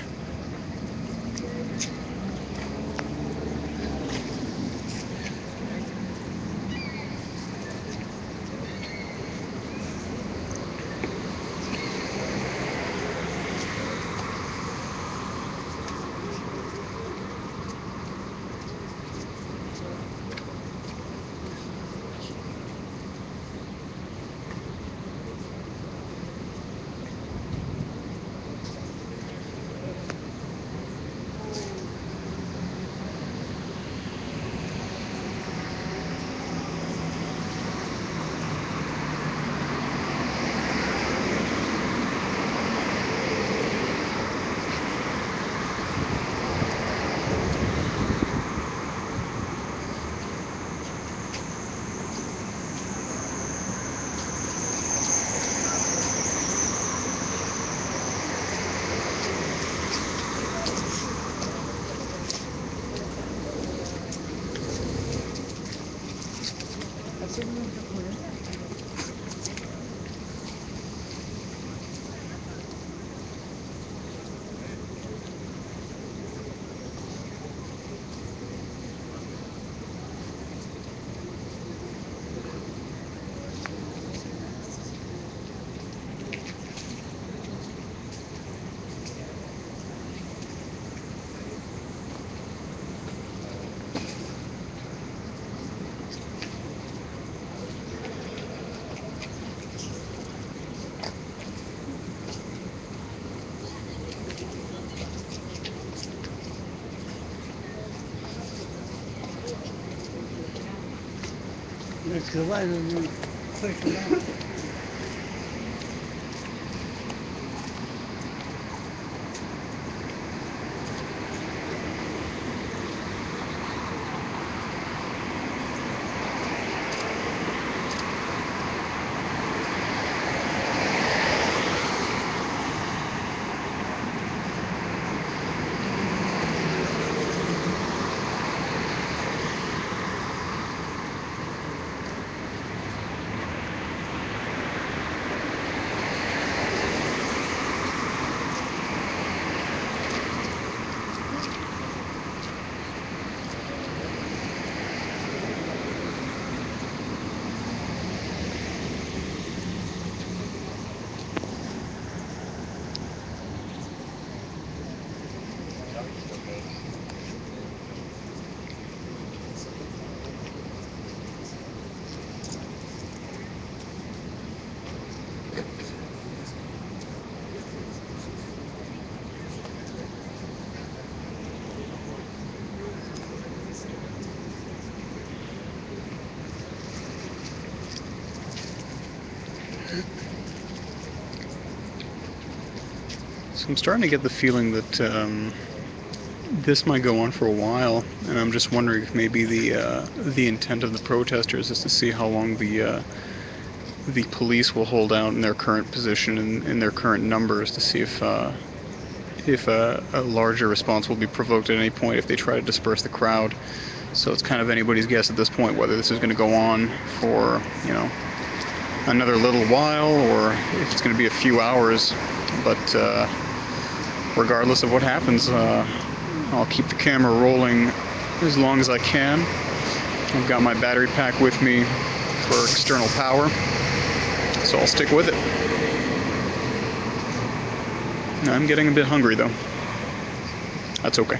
So I'm starting to get the feeling that this might go on for a while, and I'm just wondering if maybe the intent of the protesters is to see how long the police will hold out in their current position and in their current numbers to see if a larger response will be provoked at any point if they try to disperse the crowd. So it's kind of anybody's guess at this point whether this is going to go on for, you know, another little while or if it's going to be a few hours. But regardless of what happens, I'll keep the camera rolling as long as I can. I've got my battery pack with me for external power, so I'll stick with it. I'm getting a bit hungry though. That's okay.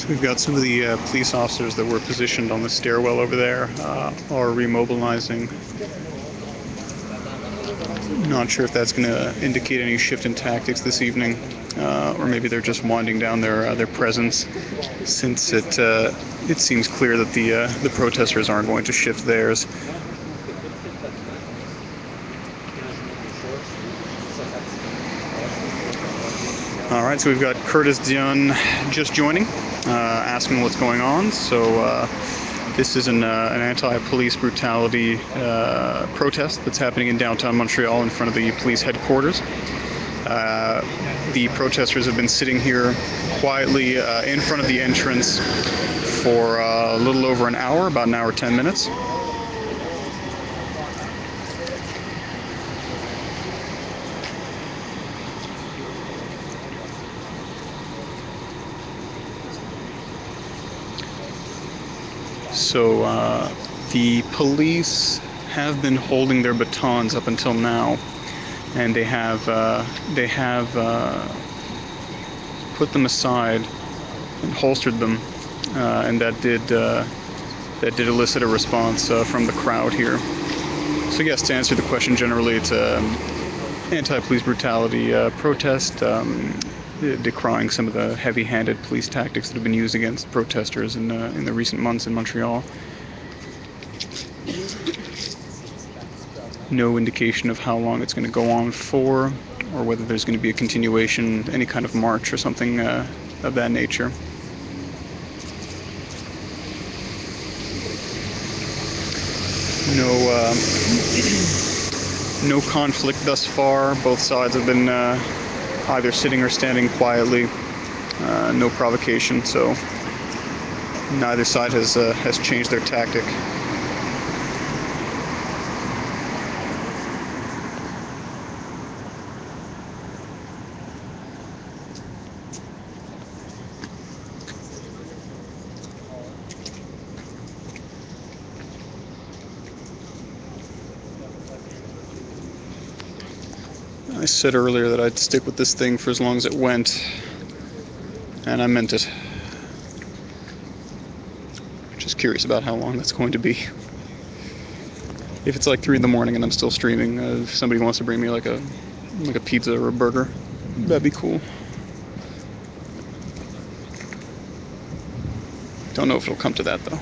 We've got some of the police officers that were positioned on the stairwell over there are remobilizing. Not sure if that's going to indicate any shift in tactics this evening, or maybe they're just winding down their presence, since it seems clear that the protesters aren't going to shift theirs. All right, so we've got Curtis Dion just joining, asking what's going on. So this is an anti-police brutality protest that's happening in downtown Montreal in front of the police headquarters. The protesters have been sitting here quietly in front of the entrance for a little over an hour, about an hour 10 minutes. So the police have been holding their batons up until now, and they have put them aside and holstered them, and that did elicit a response from the crowd here. So yes, to answer the question generally, it's an anti-police brutality protest, decrying some of the heavy-handed police tactics that have been used against protesters in the recent months in Montreal. No indication of how long it's going to go on for, or whether there's going to be a continuation, any kind of march or something of that nature. No conflict thus far. Both sides have been either sitting or standing quietly. No provocation, so neither side has changed their tactic. I said earlier that I'd stick with this thing for as long as it went, and I meant it. Just curious about how long that's going to be. If it's like 3 in the morning and I'm still streaming, if somebody wants to bring me like a pizza or a burger, that'd be cool. Don't know if it'll come to that though.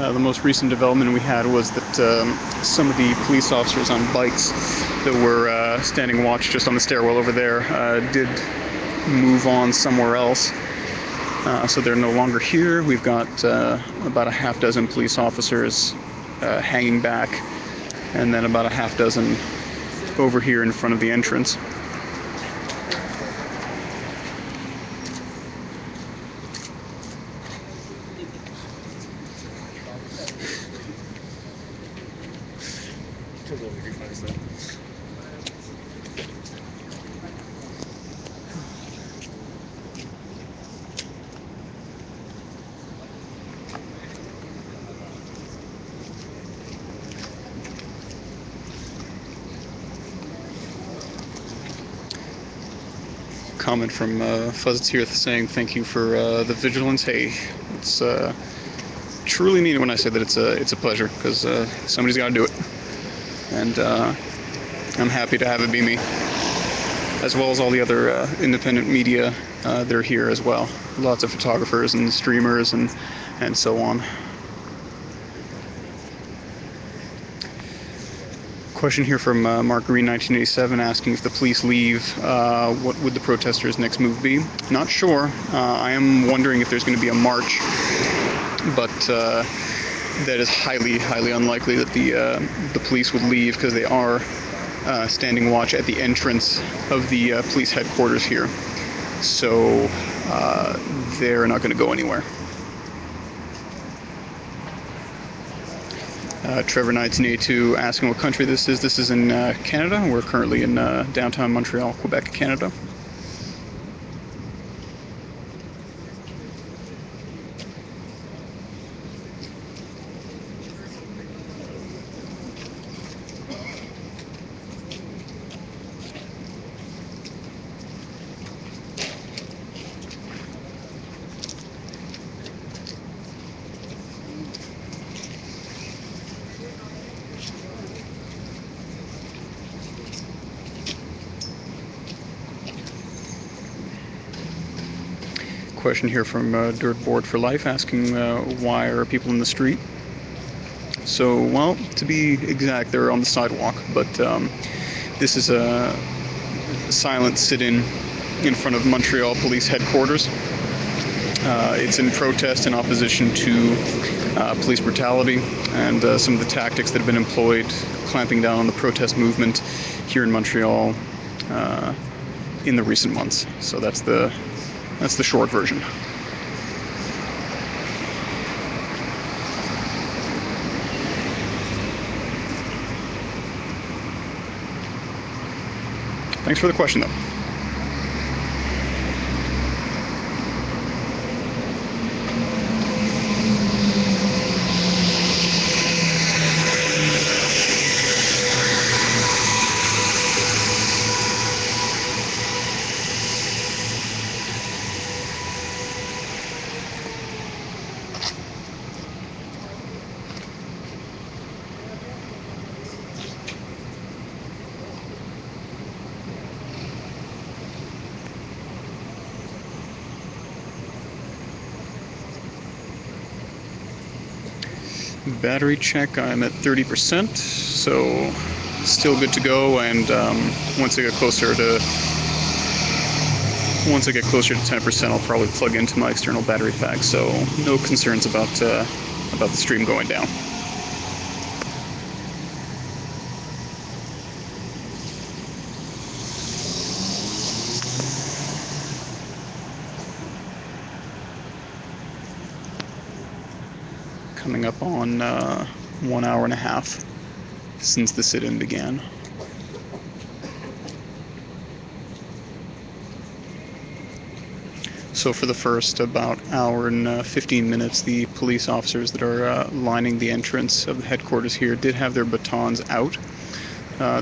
The most recent development we had was that some of the police officers on bikes that were standing watch just on the stairwell over there did move on somewhere else. So they're no longer here. We've got about a half dozen police officers hanging back, and then about a half dozen over here in front of the entrance. Comment from Fuzztirth saying thank you for the vigilance. Hey, it's truly mean it when I say that it's a pleasure, because somebody's got to do it, and I'm happy to have it be me, as well as all the other independent media. They're here as well. Lots of photographers and streamers and so on. Question here from Mark Green 1987 asking if the police leave, what would the protesters' next move be? Not sure. I am wondering if there's going to be a march, but that is highly unlikely that the police would leave, because they are standing watch at the entrance of the police headquarters here. So they're not going to go anywhere. Trevor 1982 asking what country this is. This is in Canada. We're currently in downtown Montreal, Quebec, Canada. Question here from Dirt Board for Life asking why are people in the street? So, well, to be exact, they're on the sidewalk, but this is a silent sit-in in front of Montreal Police Headquarters. It's in protest in opposition to police brutality and some of the tactics that have been employed clamping down on the protest movement here in Montreal in the recent months. So that's the short version. Thanks for the question, though. Battery check, I'm at 30%, so still good to go. And once I get closer to 10%, I'll probably plug into my external battery pack. So no concerns about the stream going down. Coming up on 1 hour and a half since the sit-in began. So for the first about hour and 15 minutes, the police officers that are lining the entrance of the headquarters here did have their batons out.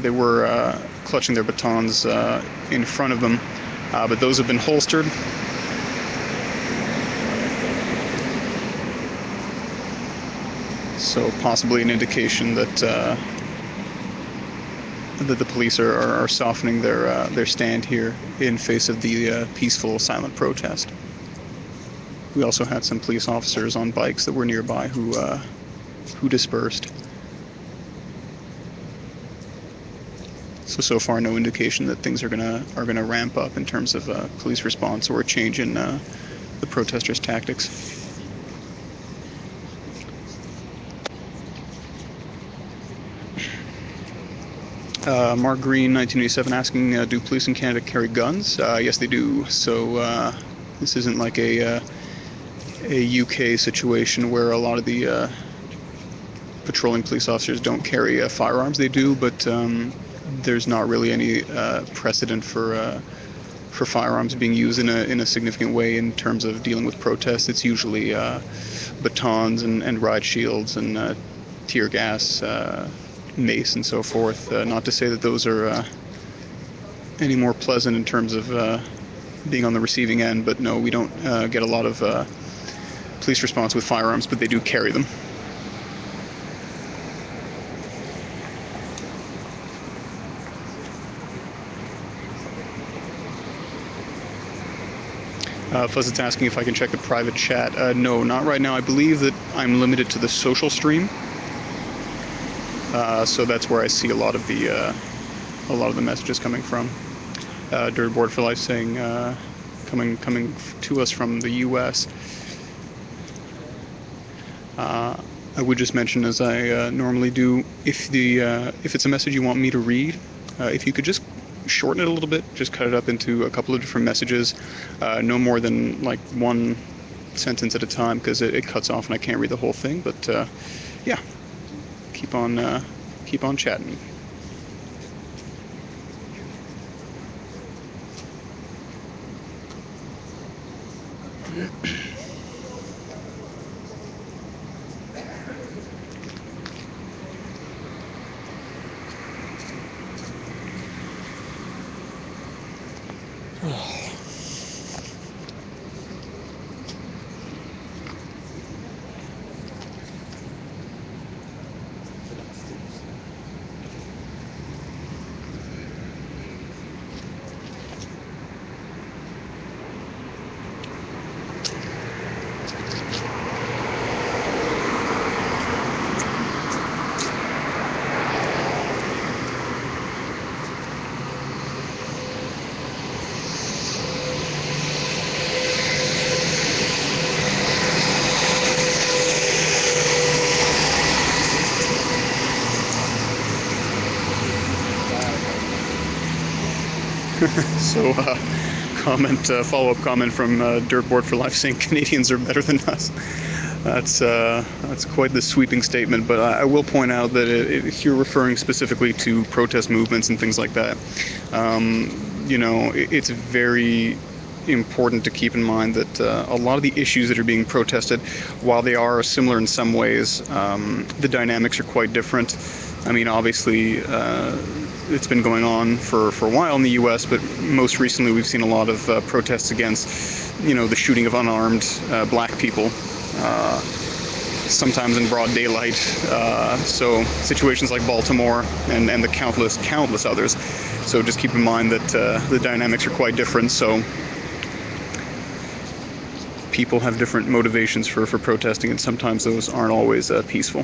They were clutching their batons in front of them, but those have been holstered. So possibly an indication that that the police are softening their stand here in face of the peaceful, silent protest. We also had some police officers on bikes that were nearby who dispersed. So far, no indication that things are gonna ramp up in terms of police response or a change in the protesters' tactics. Mark Green, 1987, asking, do police in Canada carry guns? Yes, they do. So this isn't like a UK situation where a lot of the patrolling police officers don't carry firearms. They do, but there's not really any precedent for firearms being used in a significant way in terms of dealing with protests. It's usually batons and riot shields and tear gas, mace and so forth. Not to say that those are any more pleasant in terms of being on the receiving end, but no, we don't get a lot of police response with firearms, but they do carry them. Fuzz asking if I can check the private chat. No, not right now. I believe that I'm limited to the social stream. So that's where I see a lot of the messages coming from. Dirtboard for Life saying coming to us from the U.S. I would just mention, as I normally do, if it's a message you want me to read, if you could just shorten it a little bit, just cut it up into a couple of different messages, no more than like one sentence at a time, because it cuts off and I can't read the whole thing. But yeah, keep on chatting. So, follow-up comment from Dirtboard for Life saying Canadians are better than us. That's quite the sweeping statement, but I will point out that if you're referring specifically to protest movements and things like that, it's very important to keep in mind that a lot of the issues that are being protested, while they are similar in some ways, the dynamics are quite different. I mean, obviously, it's been going on for a while in the U.S., but most recently we've seen a lot of protests against, the shooting of unarmed black people, sometimes in broad daylight. So situations like Baltimore and the countless others. So just keep in mind that the dynamics are quite different. So people have different motivations for protesting, and sometimes those aren't always peaceful.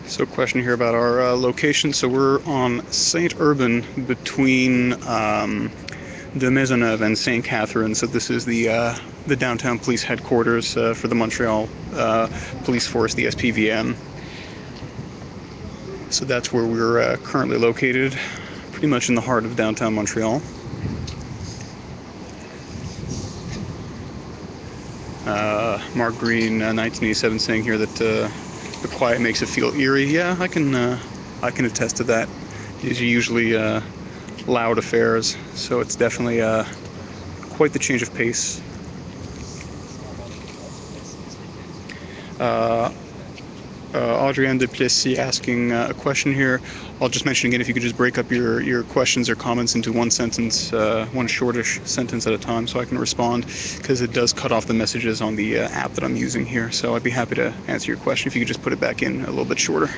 So question here about our location. So we're on St. Urbain between the Maisonneuve and St. Catherine. So this is the downtown police headquarters for the Montreal Police Force, the SPVM. So that's where we're currently located, pretty much in the heart of downtown Montreal. Mark Green, 1987, saying here that the quiet makes it feel eerie. Yeah, I can attest to that. These are usually loud affairs, so it's definitely quite the change of pace. Adrienne Duplessis asking a question here. I'll just mention again, if you could just break up your questions or comments into one sentence, one shortish sentence at a time, so I can respond, because it does cut off the messages on the app that I'm using here. So I'd be happy to answer your question if you could just put it back in a little bit shorter.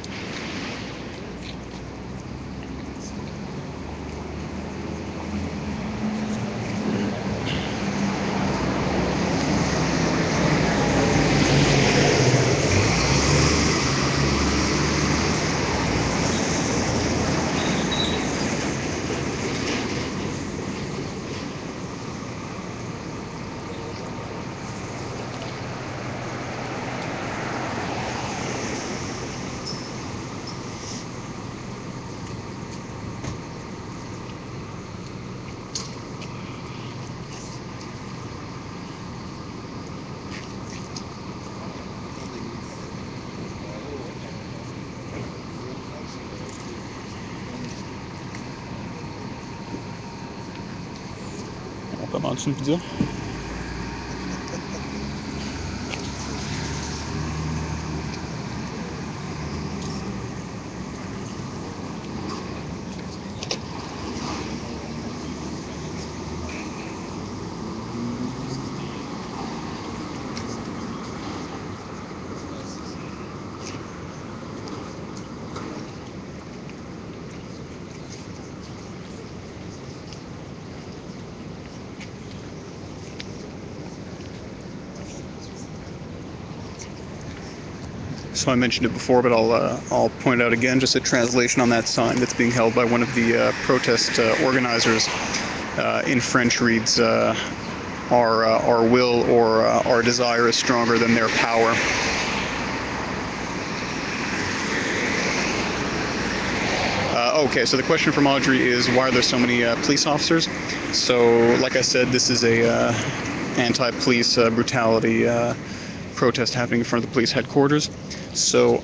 Pas mal de pizza. So I mentioned it before, but I'll point out again, just a translation on that sign that's being held by one of the protest organizers. In French reads, our will or our desire is stronger than their power. Okay, so the question from Audrey is, why are there so many police officers? So, like I said, this is a anti-police brutality protest happening in front of the police headquarters. So,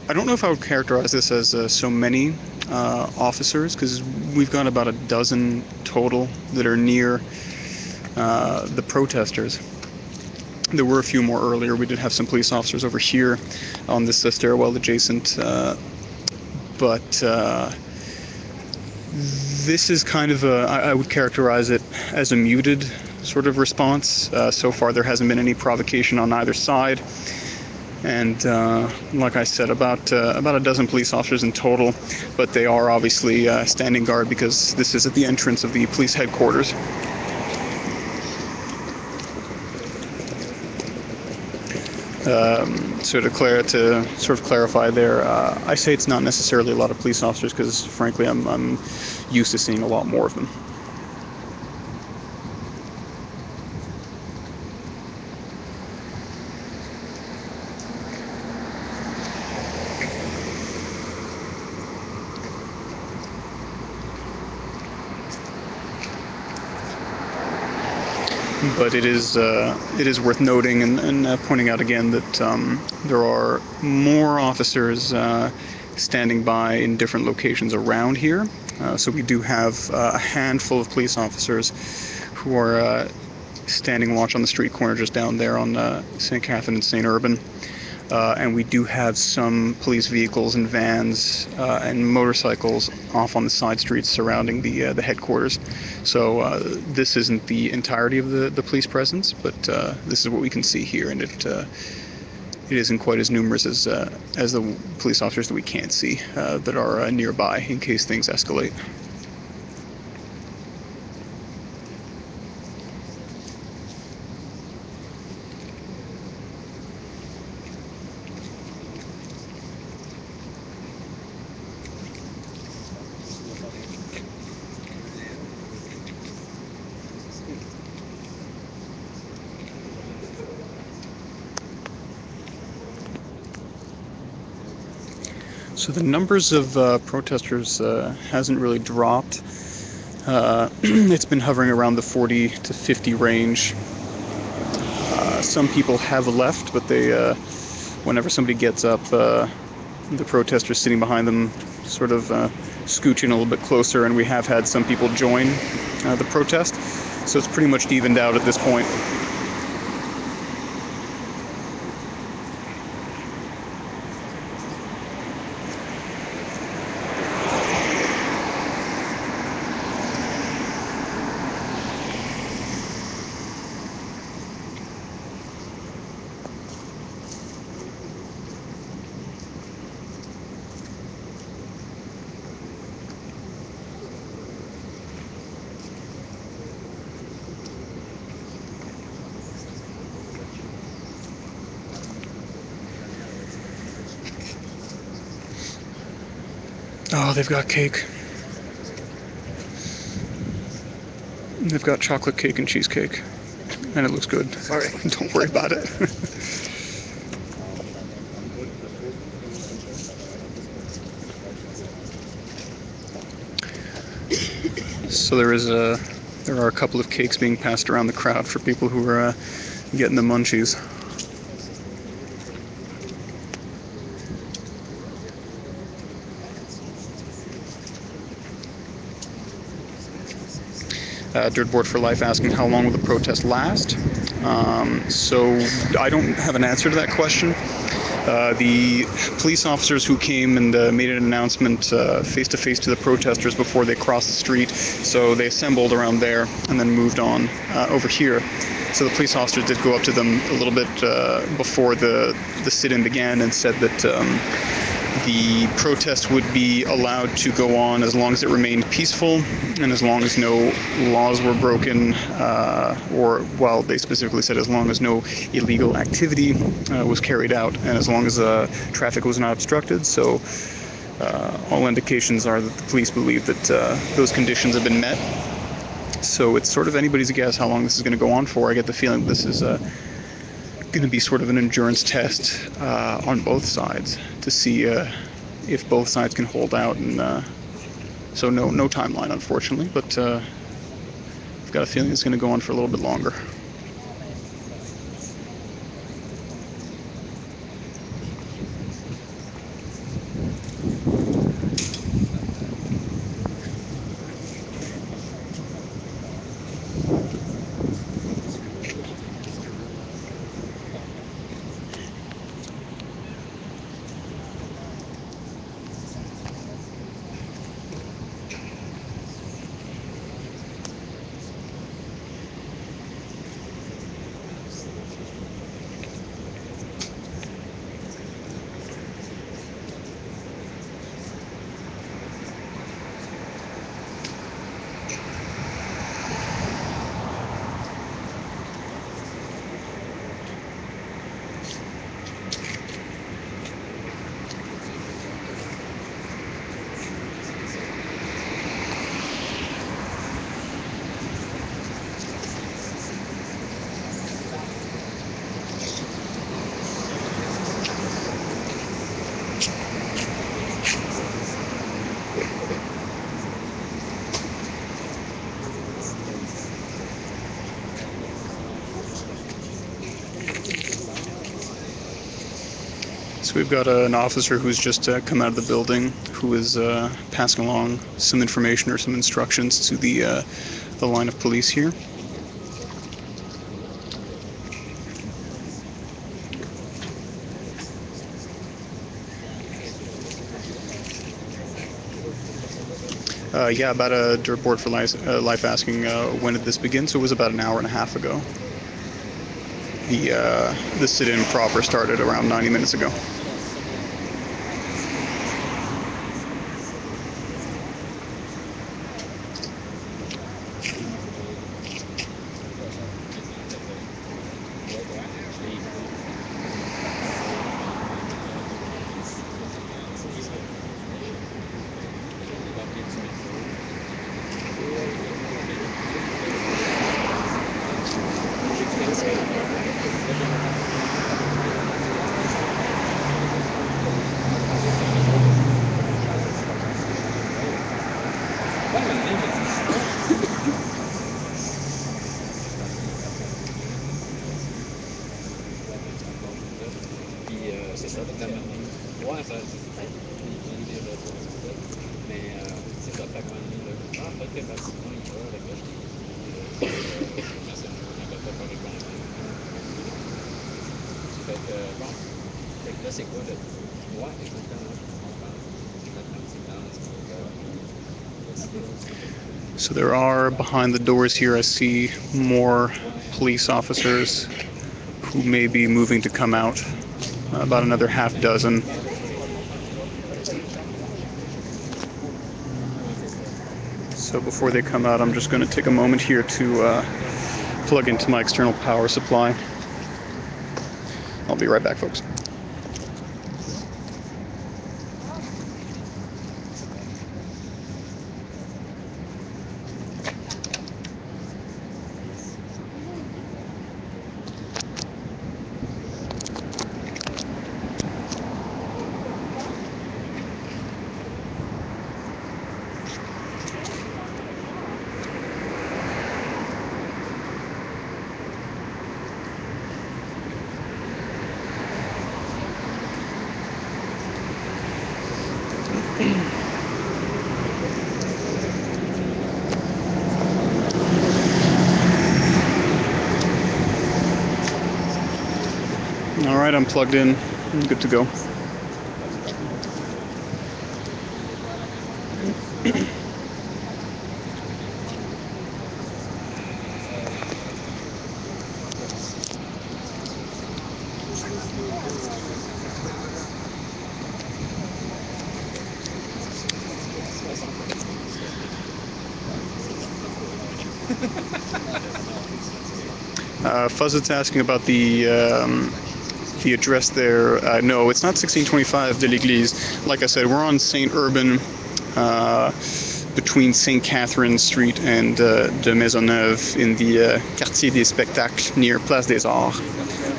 I don't know if I would characterize this as so many officers, because we've got about a dozen total that are near the protesters. There were a few more earlier. We did have some police officers over here on this stairwell adjacent, but this is kind of I would characterize it as a muted sort of response. So far there hasn't been any provocation on either side, and like I said, about a dozen police officers in total, but they are obviously standing guard because this is at the entrance of the police headquarters. So to sort of clarify there, I say it's not necessarily a lot of police officers because, frankly, I'm used to seeing a lot more of them. But it is worth noting and pointing out again that there are more officers standing by in different locations around here. So we do have a handful of police officers who are standing watch on the street corner just down there on St. Catherine and St. Urban. And we do have some police vehicles and vans and motorcycles off on the side streets surrounding the headquarters. So this isn't the entirety of the police presence, but this is what we can see here, and it isn't quite as numerous as the police officers that we can't see that are nearby in case things escalate. So the numbers of protesters hasn't really dropped. It's been hovering around the 40 to 50 range. Some people have left, but they, whenever somebody gets up, the protesters sitting behind them sort of scooch in a little bit closer, and we have had some people join the protest. So it's pretty much evened out at this point. Oh, they've got cake. They've got chocolate cake and cheesecake, and it looks good. Sorry. Don't worry about it. So there are a couple of cakes being passed around the crowd for people who are getting the munchies. Dirtboard for Life asking how long will the protest last? So I don't have an answer to that question. The police officers who came and made an announcement face to face to the protesters before they crossed the street, so they assembled around there and then moved on over here. So the police officers did go up to them a little bit before the sit-in began and said that the protest would be allowed to go on as long as it remained peaceful and as long as no laws were broken, or, well, they specifically said as long as no illegal activity was carried out and as long as traffic was not obstructed. So all indications are that the police believe that those conditions have been met. So it's sort of anybody's guess how long this is going to go on for. I get the feeling this is going to be sort of an endurance test on both sides to see if both sides can hold out. And so no timeline, unfortunately, but I've got a feeling it's going to go on for a little bit longer. So we've got an officer who's just come out of the building who is passing along some information or some instructions to the line of police here. Yeah, about a report for life asking when did this begin? So it was about an hour and a half ago. The sit-in proper started around 90 minutes ago. C'est ça, ouais, ça, mais c'est ça, fait peut-être que Bastien, il va avec le c'est un peu pas répondre. Fait que, bon, fait que là, c'est quoi le. Ouais, exactement. So there are, behind the doors here, I see more police officers who may be moving to come out, about another half dozen. So before they come out, I'm just going to take a moment here to plug into my external power supply. I'll be right back, folks. All right, I'm plugged in. I'm good to go. Fuzzed's asking about the address there. No, it's not 1625 de l'Église. Like I said, we're on St. Urbain, between St. Catherine Street and de Maisonneuve in the Quartier des Spectacles near Place des Arts.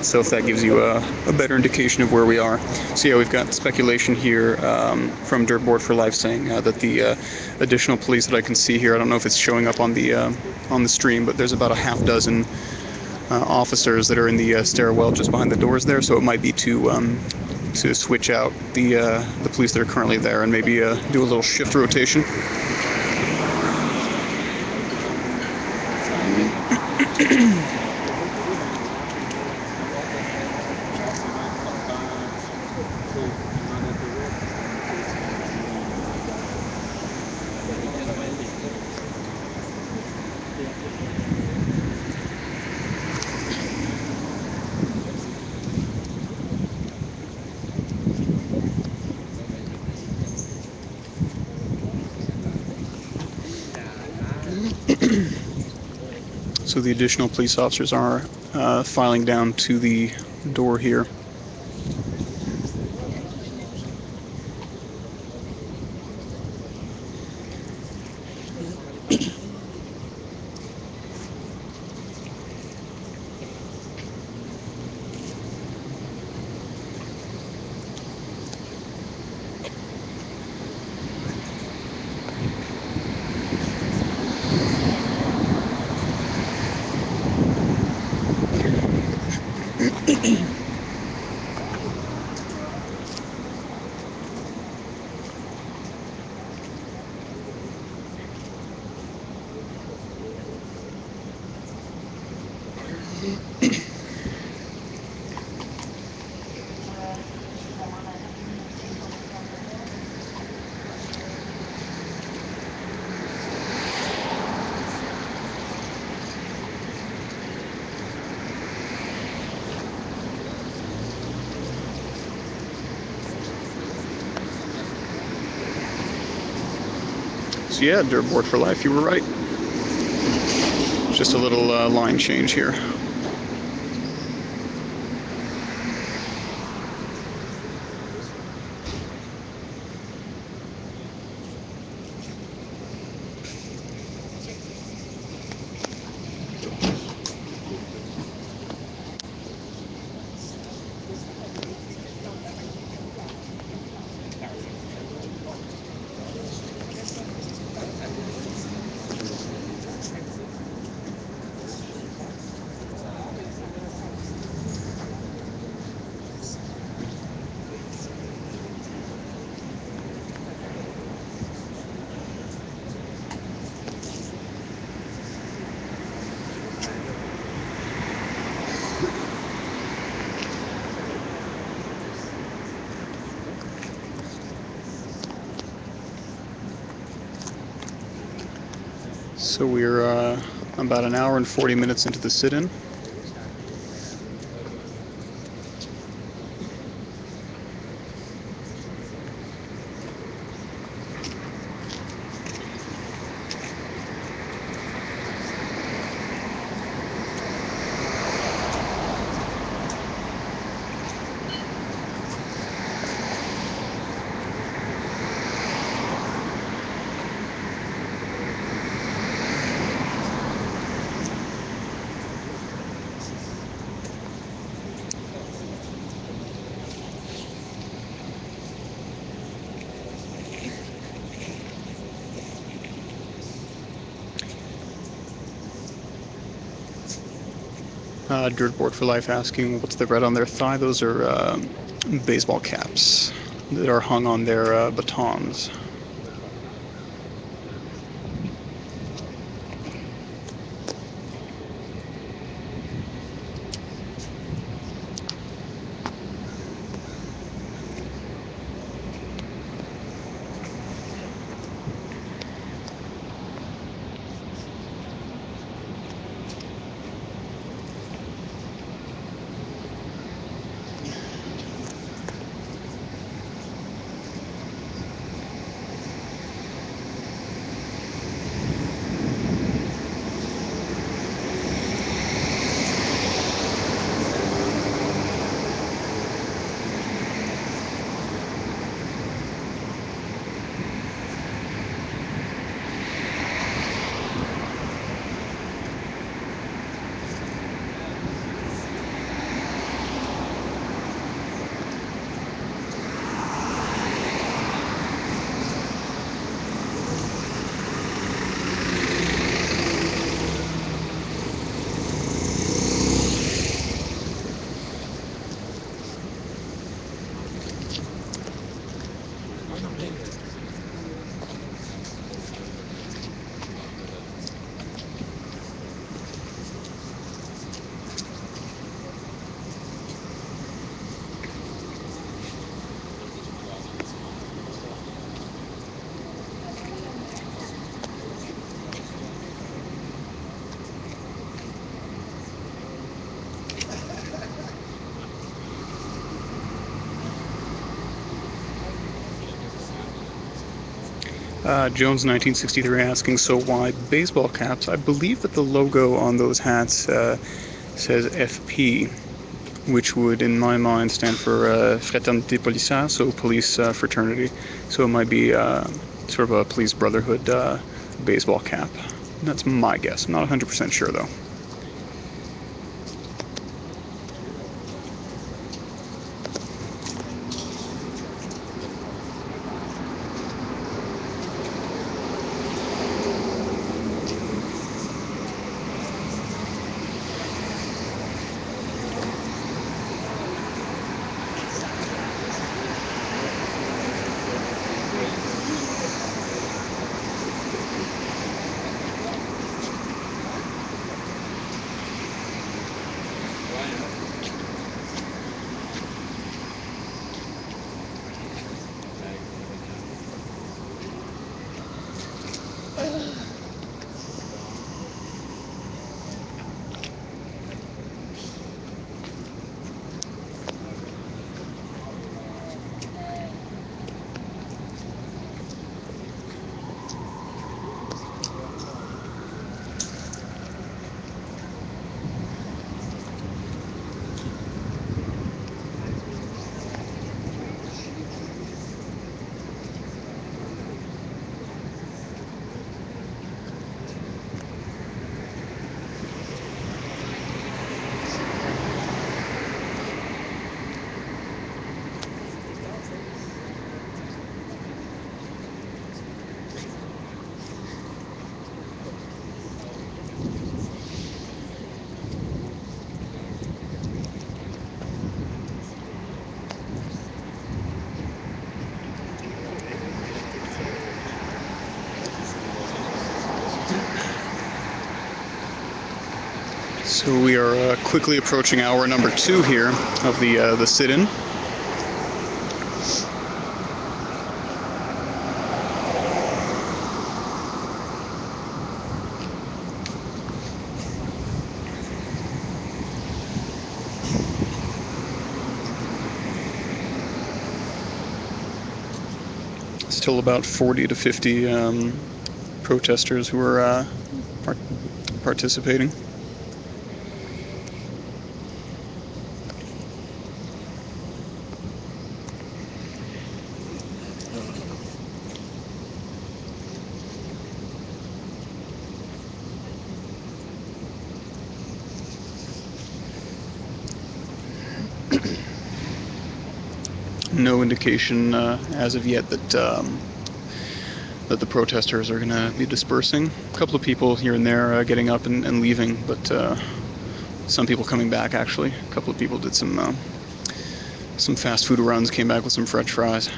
So if that gives you a better indication of where we are. So yeah, we've got speculation here from Dirtboard for Life saying that the additional police that I can see here, I don't know if it's showing up on the stream, but there's about a half dozen officers that are in the stairwell just behind the doors there. So it might be to switch out the police that are currently there and maybe do a little shift rotation. So the additional police officers are filing down to the door here. So yeah, Dirtboard for Life, you were right. Just a little line change here. So we're about an hour and 40 minutes into the sit-in. Dirtboard for Life asking what's the red on their thigh. Those are baseball caps that are hung on their batons. Jones 1963 asking, so why baseball caps? I believe that the logo on those hats says FP, which would, in my mind, stand for Fraternité Policière, so police fraternity. So it might be sort of a police brotherhood baseball cap. That's my guess. I'm not 100% sure, though. So we are quickly approaching hour number 2 here of the sit-in. Still about 40 to 50 protesters who are participating. No indication as of yet that that the protesters are going to be dispersing. A couple of people here and there getting up and leaving, but some people coming back actually. A couple of people did some fast food runs, came back with some French fries.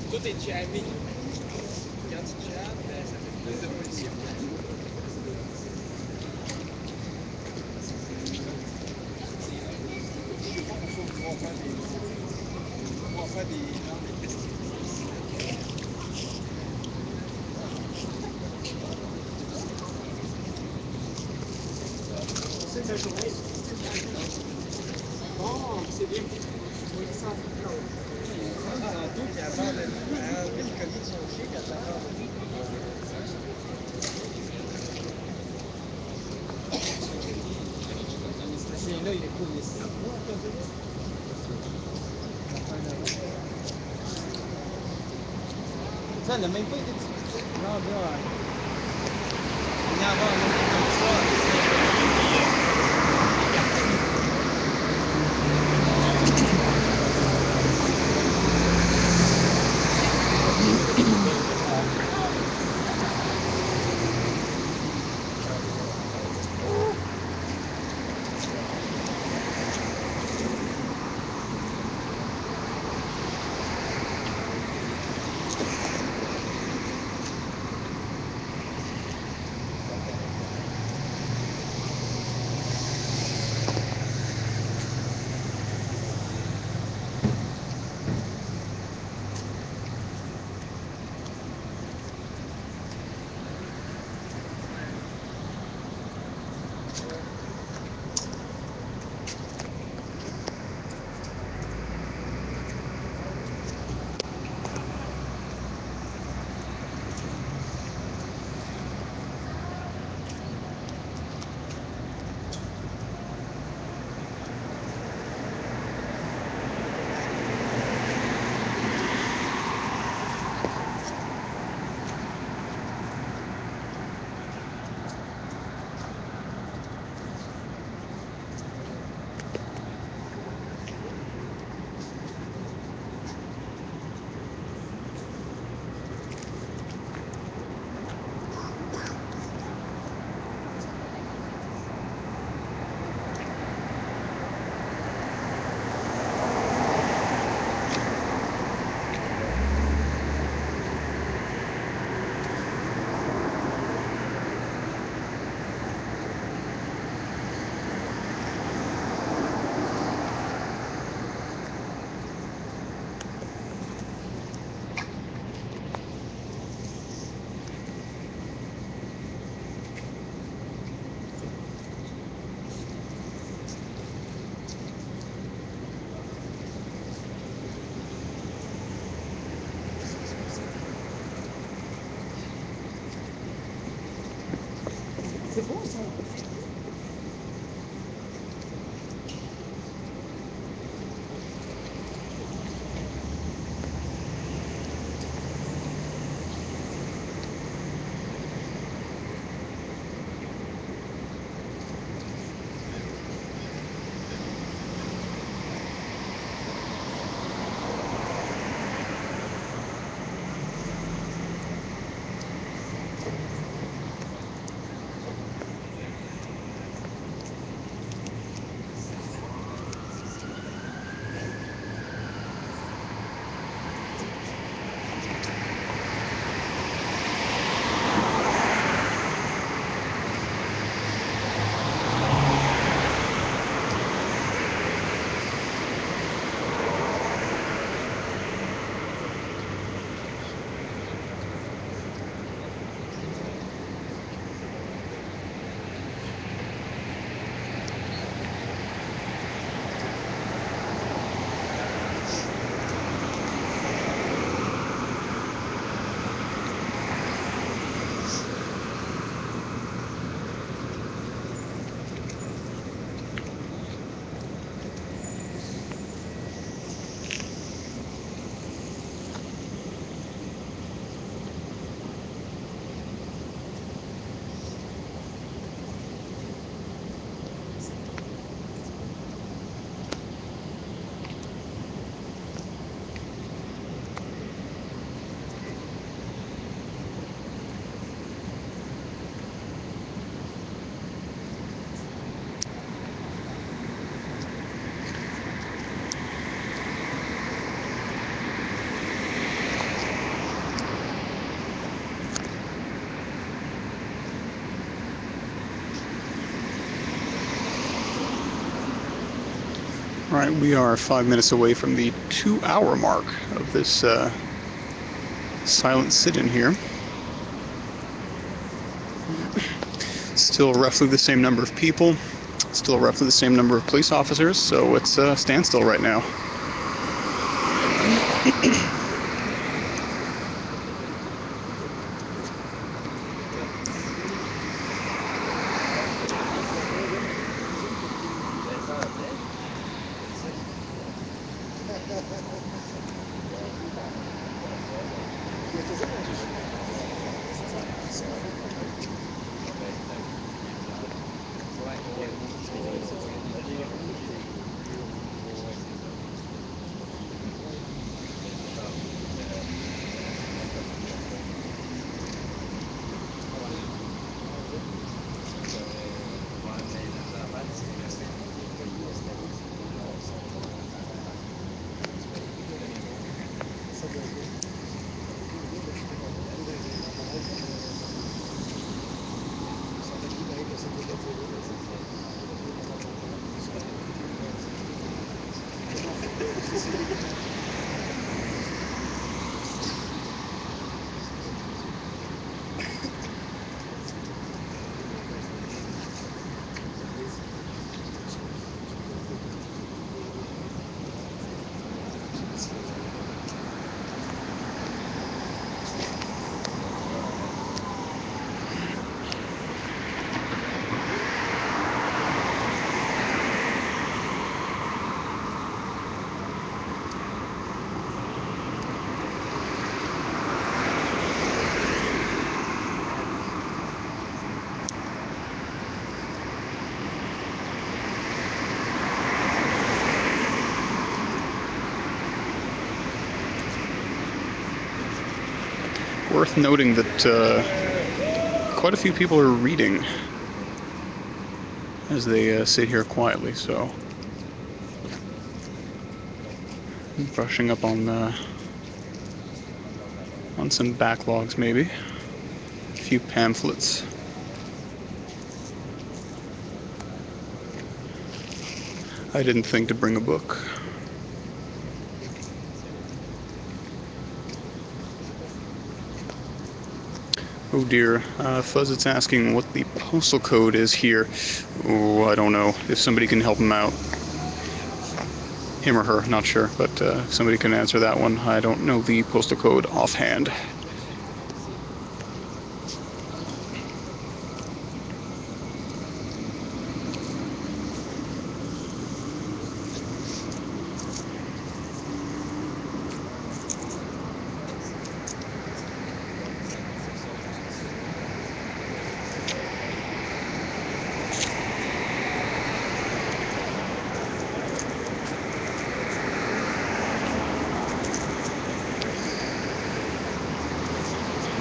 Tout est jammé. Quand tu jammes, ça fait plus de policiers. On va faire des ta journée. Bon, c'est bien. Oui, ça. Tantôt qui abandonne. Les colliers de son chien quand elle abandonne. Ce chien-là, il est cool ici. Ça, elle n'a même pas été discutée. Non, là, il y en a comme ça. C'est beau ça. All right, we are 5 minutes away from the 2-hour mark of this silent sit-in here. Still roughly the same number of people, Still roughly the same number of police officers, so it's a standstill right now. Worth noting that quite a few people are reading as they sit here quietly, so brushing up on some backlogs maybe, a few pamphlets. I didn't think to bring a book. Oh dear, Fuzz, it's asking what the postal code is here. Oh, I don't know. If somebody can help him out. Him or her, not sure, but if somebody can answer that one. I don't know the postal code offhand.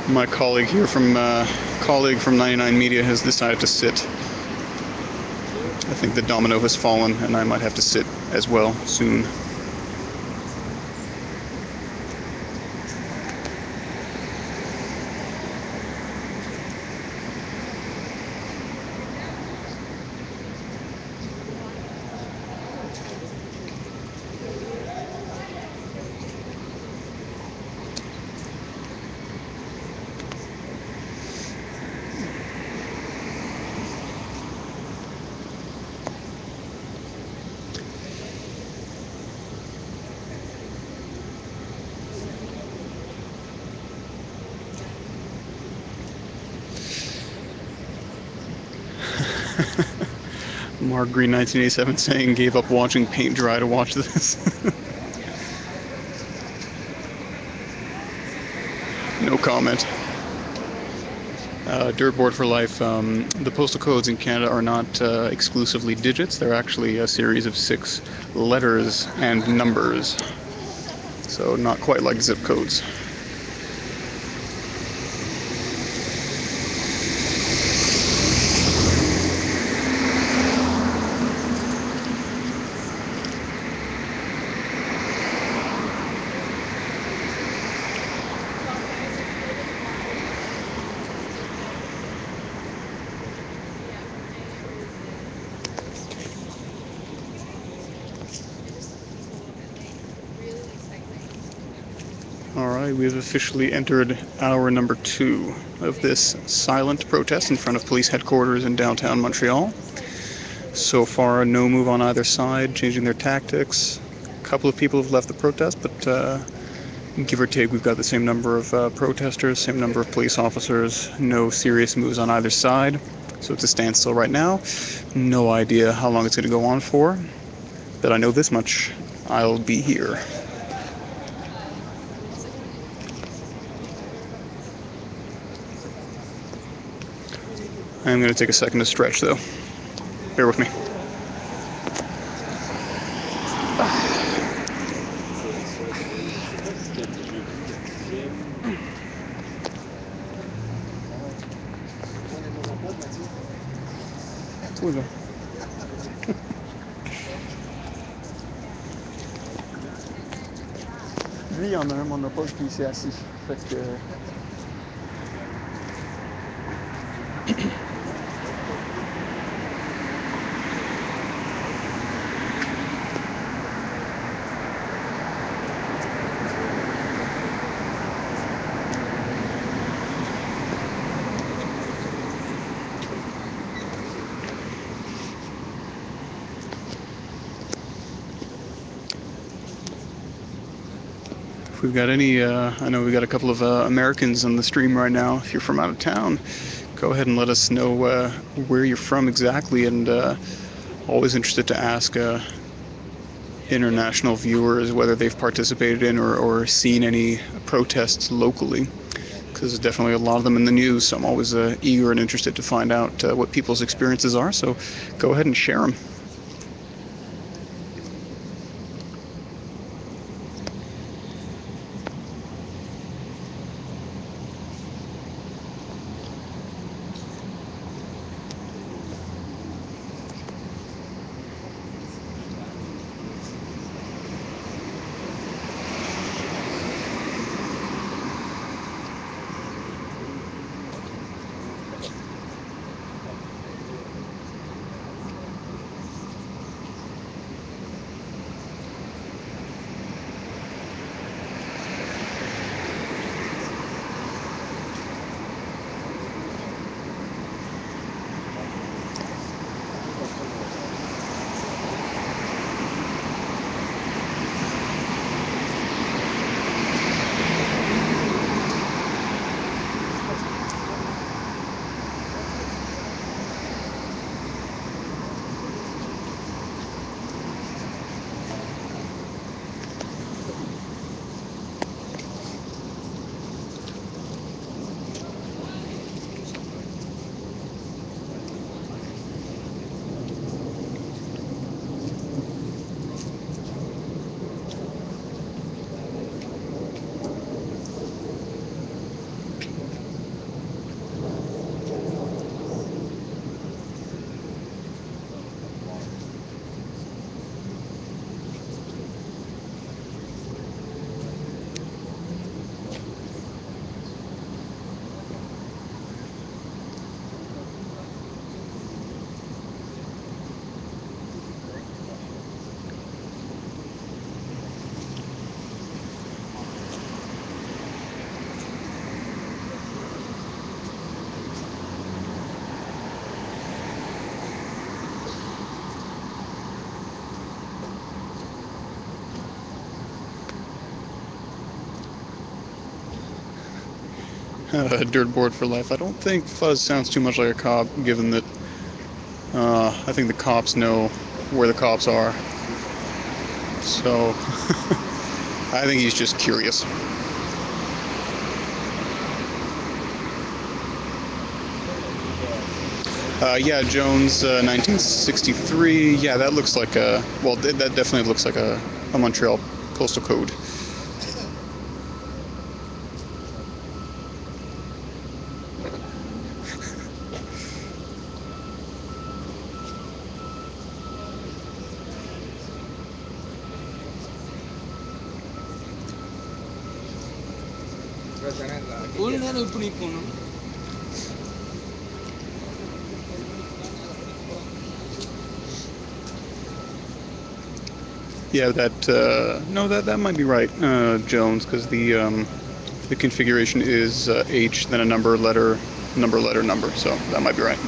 My colleague here from 99 Media has decided to sit. I think the domino has fallen, and I might have to sit as well soon. Mark Green 1987 saying gave up watching paint dry to watch this. No comment. Dirtboard for life. The postal codes in Canada are not exclusively digits. They're actually a series of 6 letters and numbers. So not quite like zip codes. Alright, we've officially entered hour number 2 of this silent protest in front of police headquarters in downtown Montreal. So far, no move on either side, changing their tactics. A couple of people have left the protest, but give or take, we've got the same number of protesters, same number of police officers, no serious moves on either side. So it's a standstill right now. No idea how long it's going to go on for, but I know this much: I'll be here. I'm going to take a second to stretch, though. Bear with me. Lui, il y en a un monopole, puis il s'est assis. Fait que... If we've got any, I know we've got a couple of Americans on the stream right now. If you're from out of town, go ahead and let us know where you're from exactly, and always interested to ask international viewers whether they've participated in or seen any protests locally, because there's definitely a lot of them in the news, so I'm always eager and interested to find out what people's experiences are, so go ahead and share them. Dirt board for life. I don't think Fuzz sounds too much like a cop, given that I think the cops know where the cops are. So I think he's just curious. Yeah, Jones, 1963. Yeah, that looks like a, well, that definitely looks like a Montreal postal code. Yeah, no, that might be right, Jones, because the configuration is H, then a number, letter, number, so that might be right.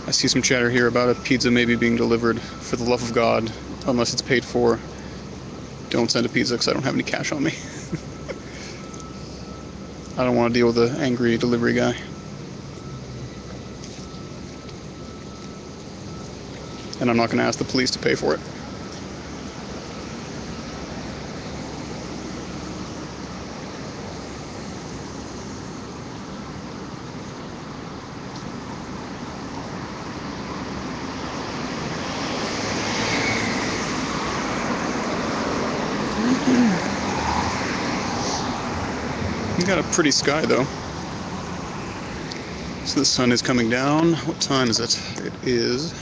I see some chatter here about a pizza maybe being delivered. For the love of God, unless it's paid for, don't send a pizza because I don't have any cash on me. I don't want to deal with an angry delivery guy. And I'm not going to ask the police to pay for it. You got a pretty sky though. So the sun is coming down. What time is it? It is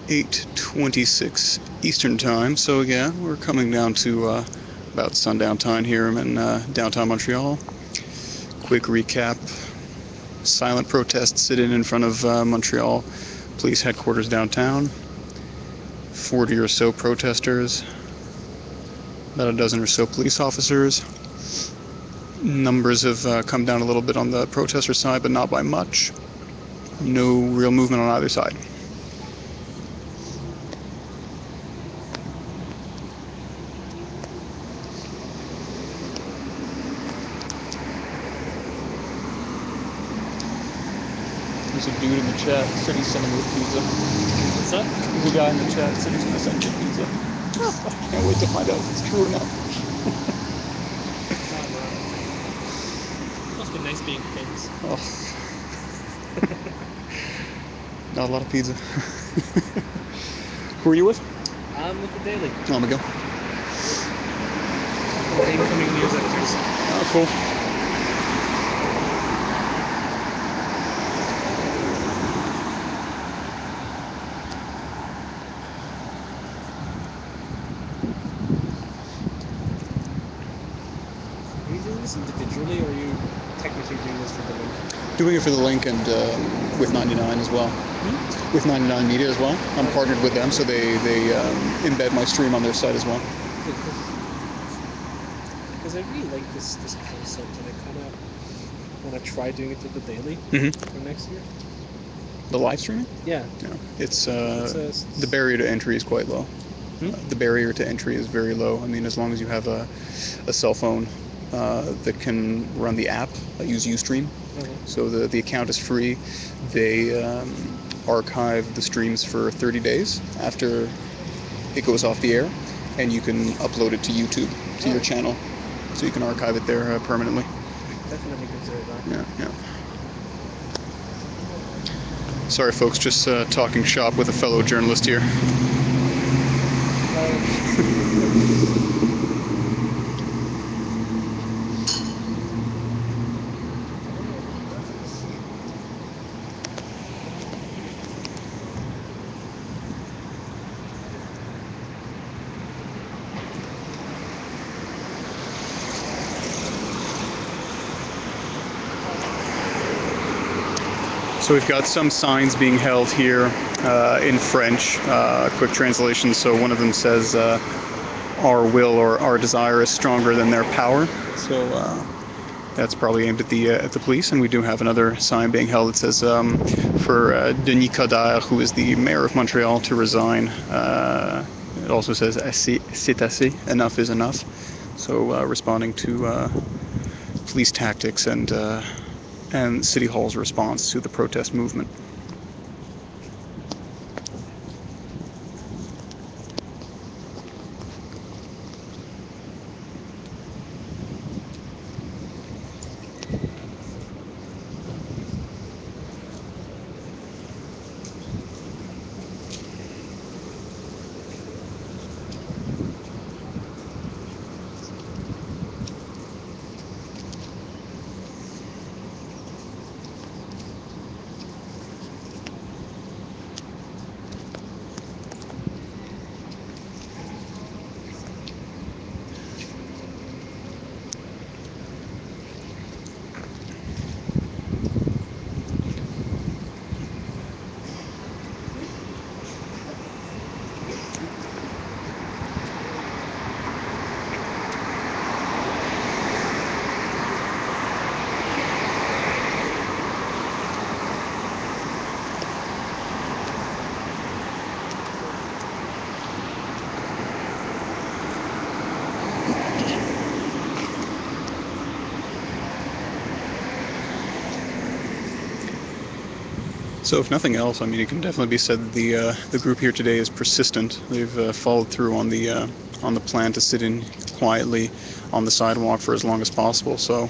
8:26 Eastern Time. So yeah, we're coming down to about sundown time here in downtown Montreal. Quick recap. Silent protest sit-in in front of Montreal Police Headquarters downtown. 40 or so protesters. About a dozen or so police officers. Numbers have come down a little bit on the protester side, but not by much. No real movement on either side. There's a dude in the chat said he's sending me a pizza. What's that? There's a guy in the chat said he's going to send me a pizza. I can't wait to find out if it's true or not. Must be nice being famous. Oh. Not a lot of pizza. Who are you with? I'm with the Daily. Oh, Miguel. The incoming news editors. Oh, cool. Are you doing this individually, or are you technically doing this for the link? Doing it for the link and with 99 as well. With 99 Media as well. I'm partnered with them, so they embed my stream on their site as well. Because I really like this concept, and I kind of want to try doing it to the Daily for next year. The live streaming? Yeah. Yeah. It's the barrier to entry is quite low. The barrier to entry is very low. I mean, as long as you have a cell phone that can run the app. I use Ustream. So the account is free. They archive the streams for 30 days after it goes off the air, and you can upload it to YouTube, to your channel, so you can archive it there permanently. Definitely consider that. Yeah. Sorry, folks, just talking shop with a fellow journalist here. So we've got some signs being held here in French, quick translation. So one of them says, our will or our desire is stronger than their power. So that's probably aimed at the police. And we do have another sign being held that says for Denis Coderre, who is the mayor of Montreal, to resign. It also says c'est assez, enough is enough. So responding to police tactics and City Hall's response to the protest movement. So if nothing else, I mean, it can definitely be said that the group here today is persistent. They've followed through on the plan to sit in quietly on the sidewalk for as long as possible. So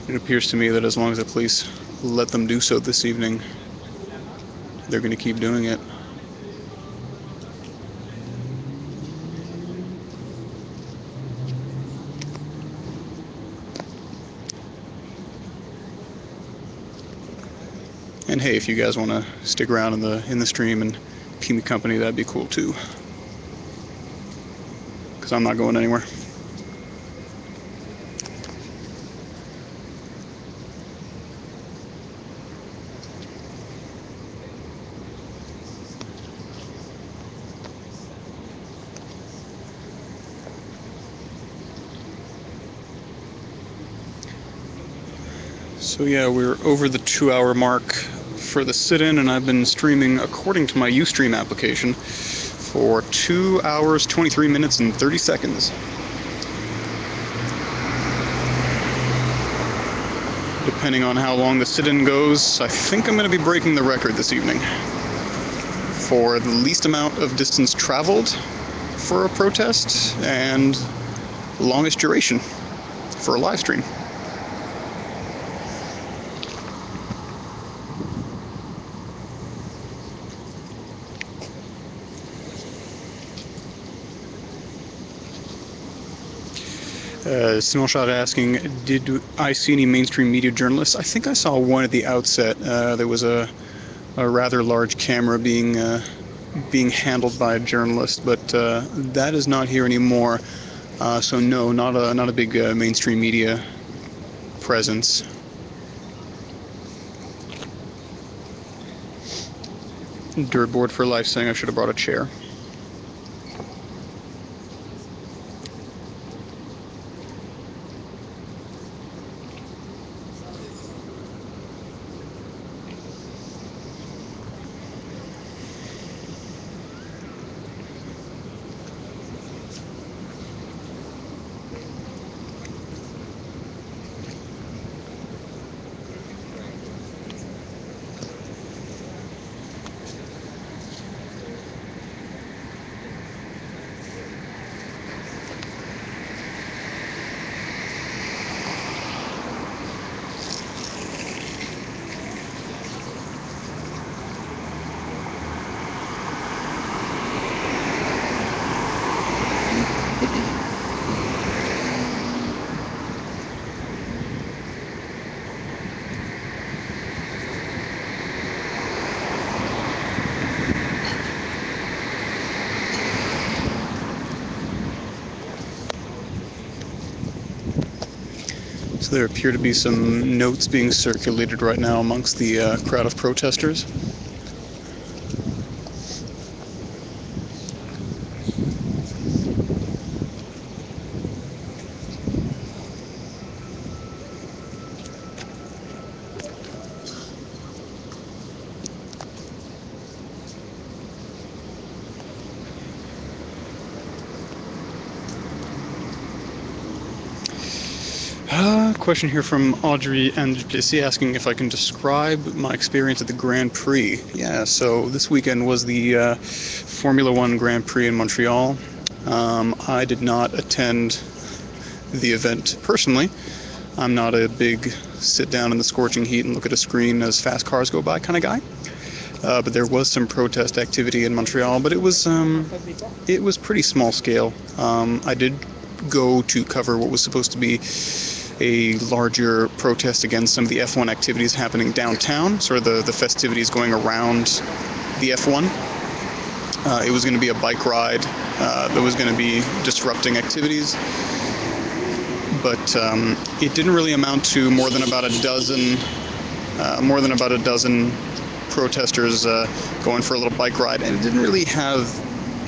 it appears to me that as long as the police let them do so this evening, they're going to keep doing it. And hey, if you guys want to stick around in the stream and keep me company, that'd be cool too. Because I'm not going anywhere. So yeah, we're over the 2-hour mark for the sit-in, and I've been streaming according to my Ustream application for 2 hours, 23 minutes, and 30 seconds. Depending on how long the sit-in goes, I think I'm going to be breaking the record this evening for the least amount of distance traveled for a protest and longest duration for a live stream. Simon Shot asking, did I see any mainstream media journalists? I think I saw one at the outset. There was a rather large camera being handled by a journalist, but that is not here anymore. So no, not a big mainstream media presence. Dirtboard for Life saying I should have brought a chair. So there appear to be some notes being circulated right now amongst the crowd of protesters. Question here from Audrey and JC asking if I can describe my experience at the Grand Prix. Yeah, so this weekend was the Formula One Grand Prix in Montreal. I did not attend the event personally. I'm not a big sit down in the scorching heat and look at a screen as fast cars go by kind of guy. But there was some protest activity in Montreal, but it was pretty small scale. I did go to cover what was supposed to be a larger protest against some of the F1 activities happening downtown, sort of the festivities going around the F1. It was going to be a bike ride that was going to be disrupting activities, but it didn't really amount to more than about a dozen protesters going for a little bike ride, and it didn't really have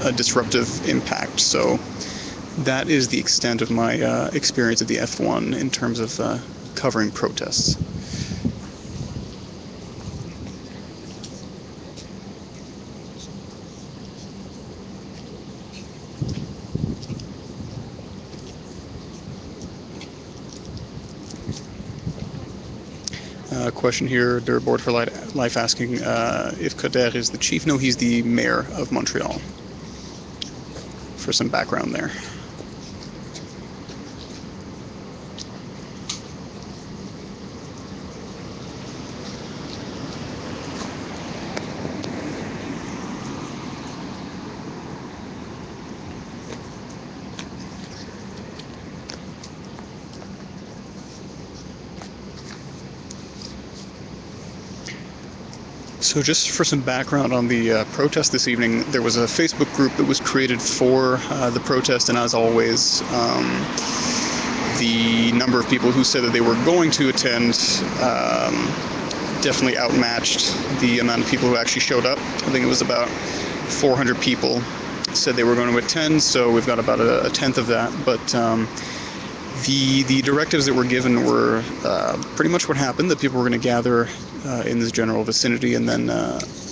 a disruptive impact. So that is the extent of my experience at the F1 in terms of covering protests. Question here, Der Board for Life asking if Kader is the chief. No, he's the mayor of Montreal. For some background there. So just for some background on the protest this evening, there was a Facebook group that was created for the protest, and as always, the number of people who said that they were going to attend definitely outmatched the amount of people who actually showed up. I think it was about 400 people said they were going to attend, so we've got about a tenth of that, but the directives that were given were pretty much what happened, that people were going to gather in this general vicinity and then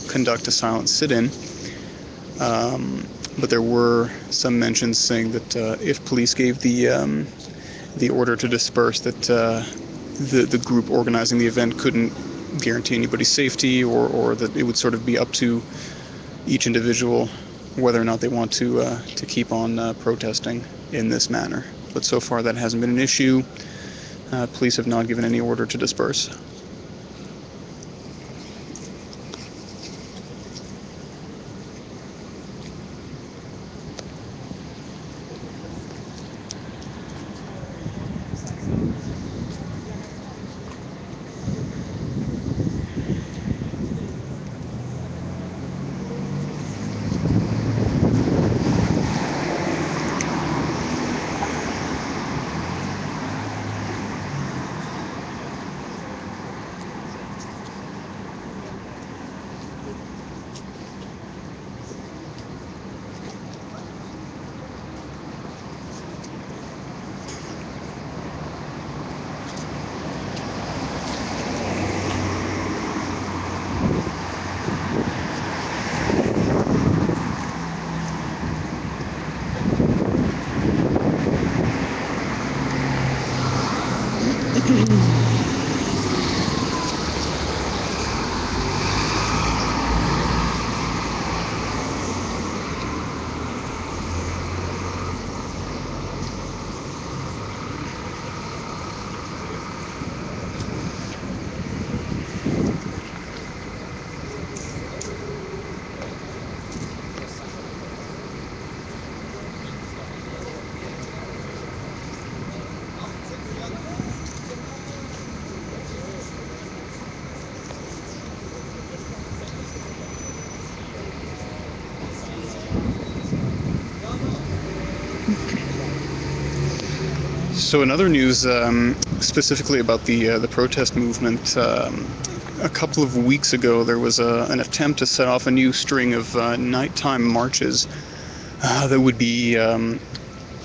conduct a silent sit-in. But there were some mentions saying that if police gave the order to disperse, that the group organizing the event couldn't guarantee anybody's safety, or that it would sort of be up to each individual whether or not they want to keep on protesting in this manner. But so far that hasn't been an issue. Police have not given any order to disperse. So in other news, specifically about the protest movement, a couple of weeks ago there was an attempt to set off a new string of nighttime marches that would be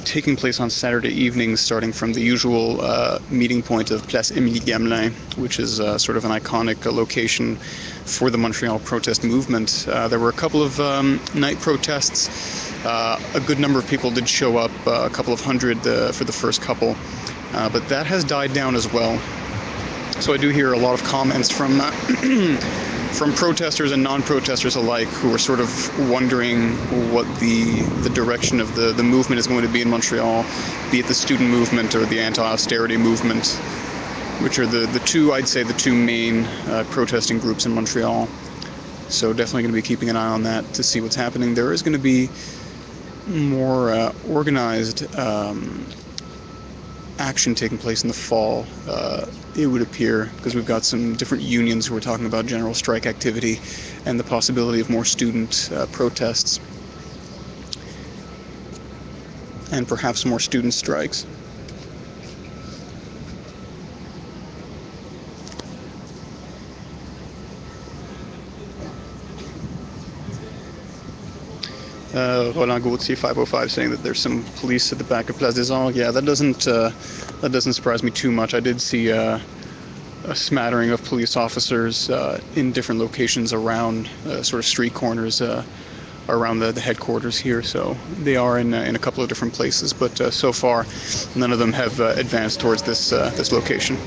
taking place on Saturday evenings, starting from the usual meeting point of Place Émilie Gamelin, which is sort of an iconic location for the Montreal protest movement. There were a couple of night protests. A good number of people did show up, a couple of hundred for the first couple, but that has died down as well. So I do hear a lot of comments from from protesters and non-protesters alike who are sort of wondering what the direction of the movement is going to be in Montreal, be it the student movement or the anti-austerity movement, which are the two, I'd say, the two main protesting groups in Montreal. So definitely going to be keeping an eye on that to see what's happening. There is going to be more organized action taking place in the fall, it would appear, because we've got some different unions who are talking about general strike activity and the possibility of more student protests and perhaps more student strikes. Roland Gauthier 505 saying that there's some police at the back of Place des Arts. Yeah, that doesn't surprise me too much. I did see a smattering of police officers in different locations around sort of street corners around the headquarters here. So they are in a couple of different places, but so far none of them have advanced towards this location.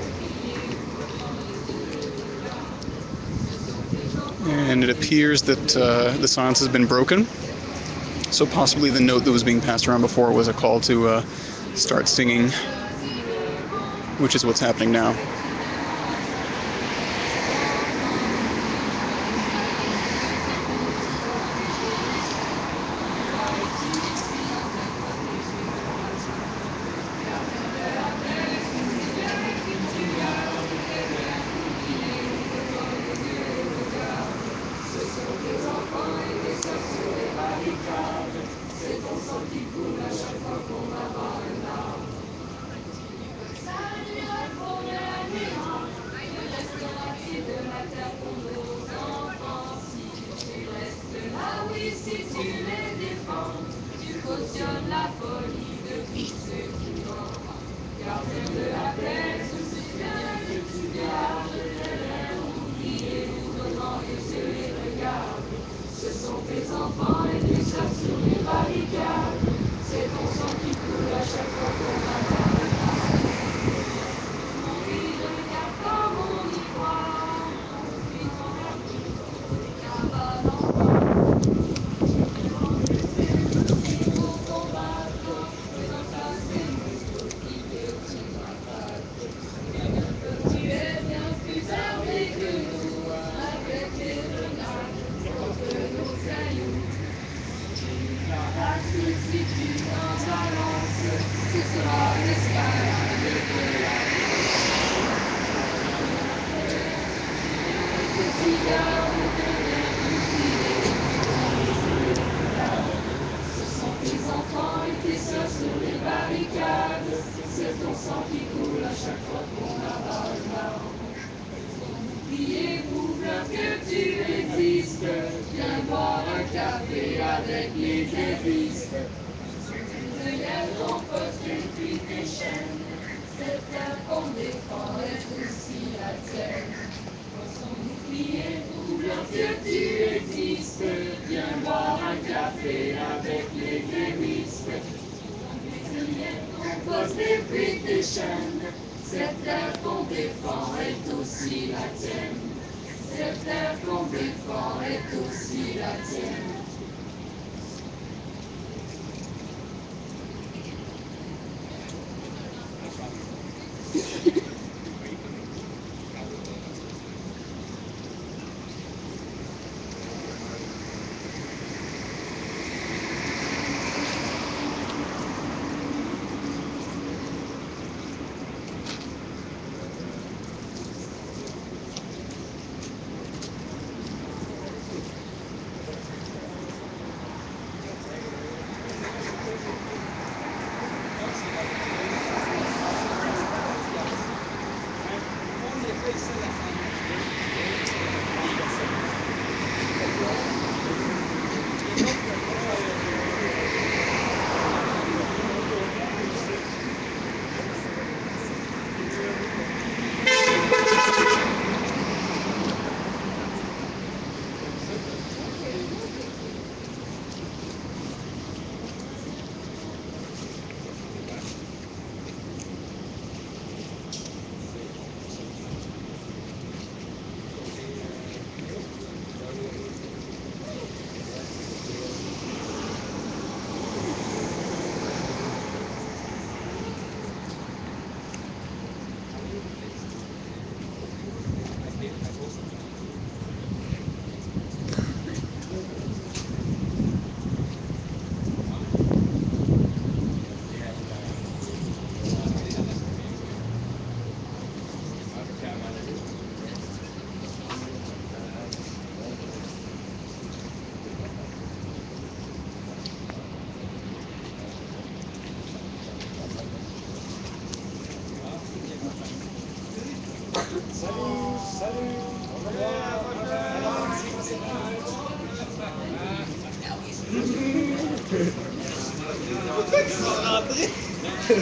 and it appears that the silence has been broken. So possibly the note that was being passed around before was a call to start singing, which is what's happening now.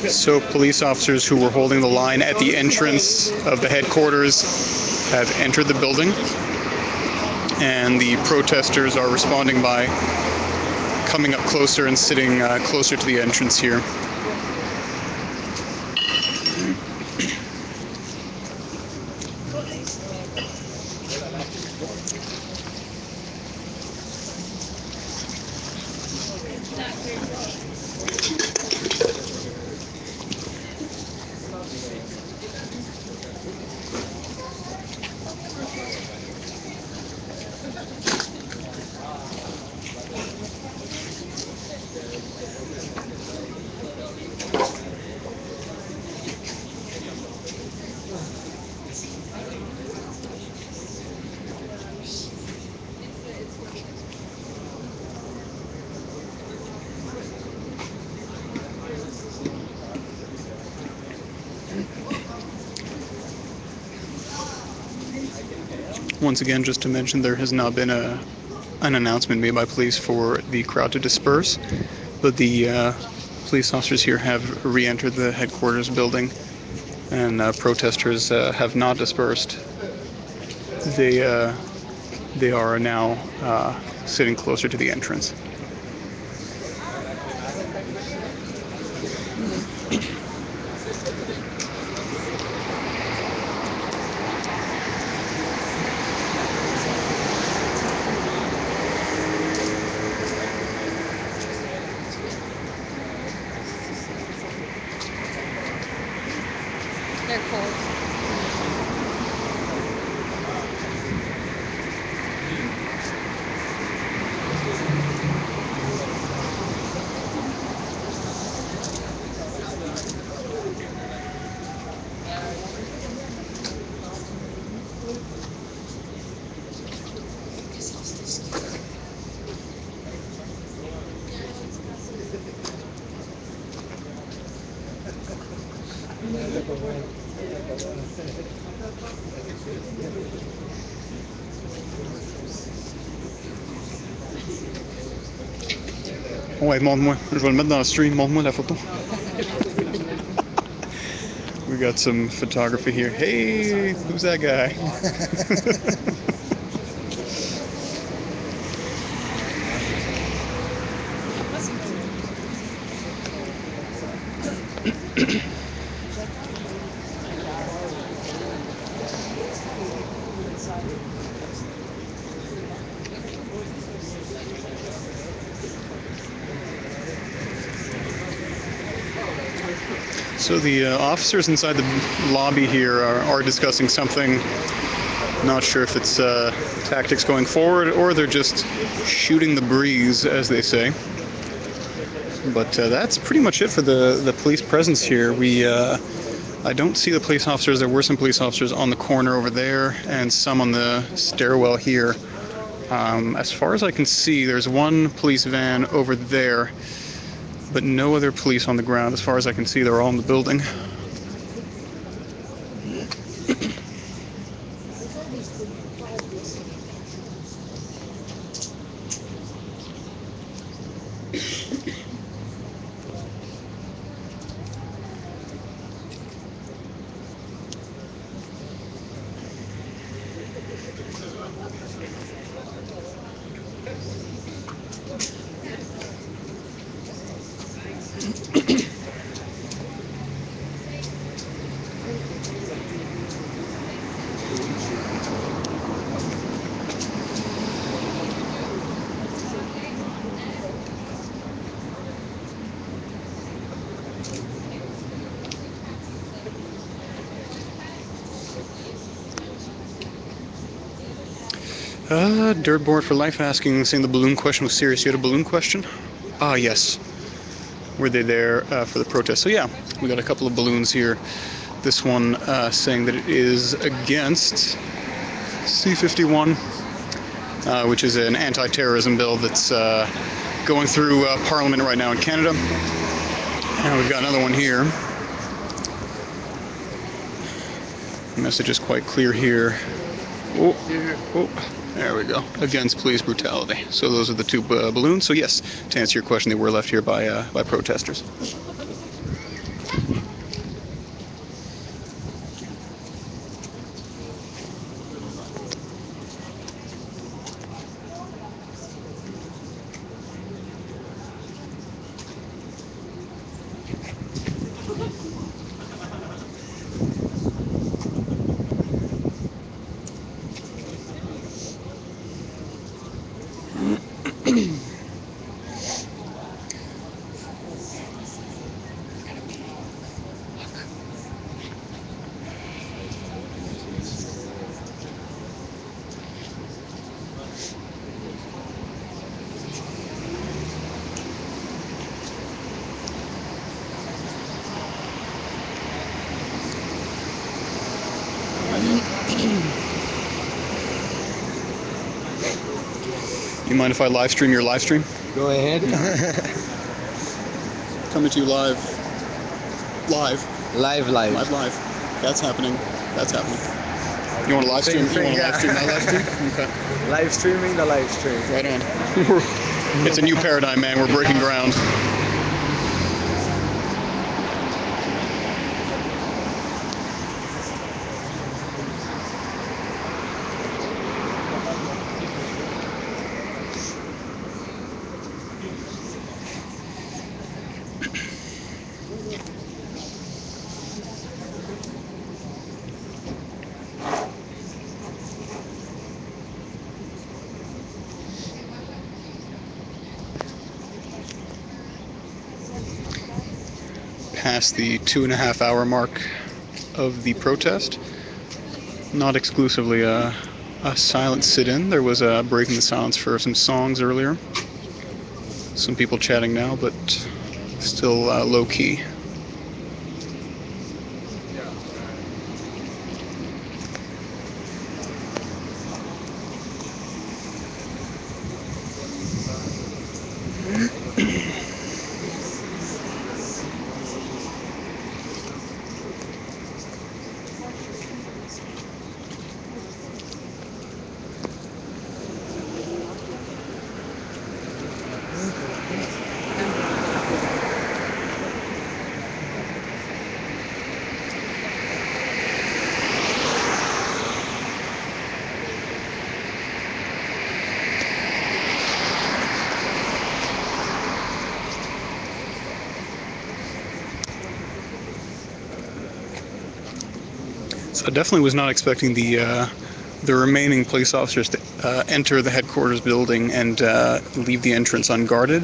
So police officers who were holding the line at the entrance of the headquarters have entered the building, and the protesters are responding by coming up closer and sitting closer to the entrance here. once again, just to mention, there has not been an announcement made by police for the crowd to disperse, but the police officers here have re-entered the headquarters building, and protesters have not dispersed. They are now sitting closer to the entrance. They're cold. Ouais, montre-moi. Je vais le mettre dans le stream. Montre-moi la photo. We got some photography here. Hey, who's that guy? So the officers inside the lobby here are discussing something. Not sure if it's tactics going forward or they're just shooting the breeze, as they say. But that's pretty much it for the police presence here. I don't see the police officers. There were some police officers on the corner over there and some on the stairwell here. As far as I can see, there's one police van over there, but no other police on the ground. As far as I can see, they're all in the building. Dirtboard for life asking, saying the balloon question was serious. You had a balloon question? Ah, yes. Were they there for the protest? So yeah, we got a couple of balloons here. This one saying that it is against C-51, which is an anti-terrorism bill that's going through Parliament right now in Canada. And we've got another one here. The message is quite clear here. Oh, there we go. Against police brutality. So those are the two balloons. So yes, to answer your question, they were left here by protesters. You mind if I live stream your live stream? Go ahead. Coming to you live. Live. Live. That's happening. You want to live stream? Same thing, You want to yeah. live stream that live stream? Okay. Live streaming the live stream. Right on. It's a new paradigm, man. We're breaking ground. Past the 2.5 hour mark of the protest. Not exclusively a silent sit-in. There was a breaking the silence for some songs earlier. Some people chatting now, but still low-key. So I definitely was not expecting the remaining police officers to enter the headquarters building and leave the entrance unguarded.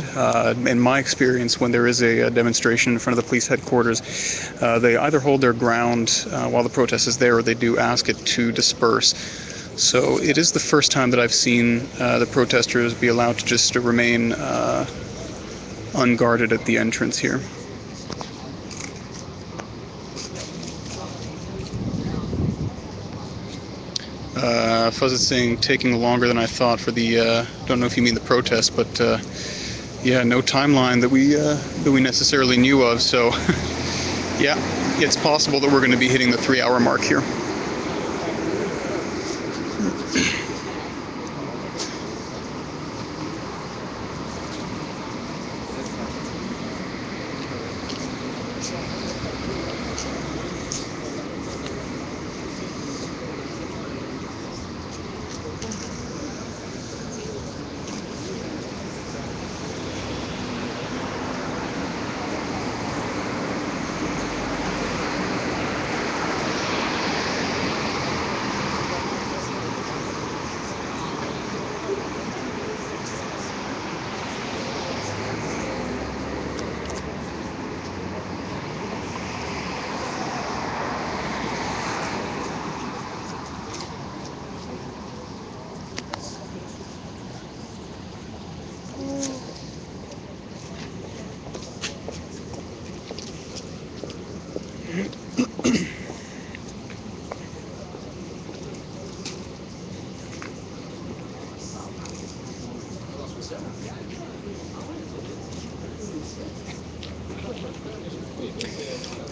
In my experience, when there is a demonstration in front of the police headquarters, they either hold their ground while the protest is there, or they do ask it to disperse. So it is the first time that I've seen the protesters be allowed to just remain unguarded at the entrance here. Fuzz is saying taking longer than I thought for the, don't know if you mean the protest, but yeah, no timeline that we necessarily knew of, so yeah, it's possible that we're going to be hitting the 3-hour mark here.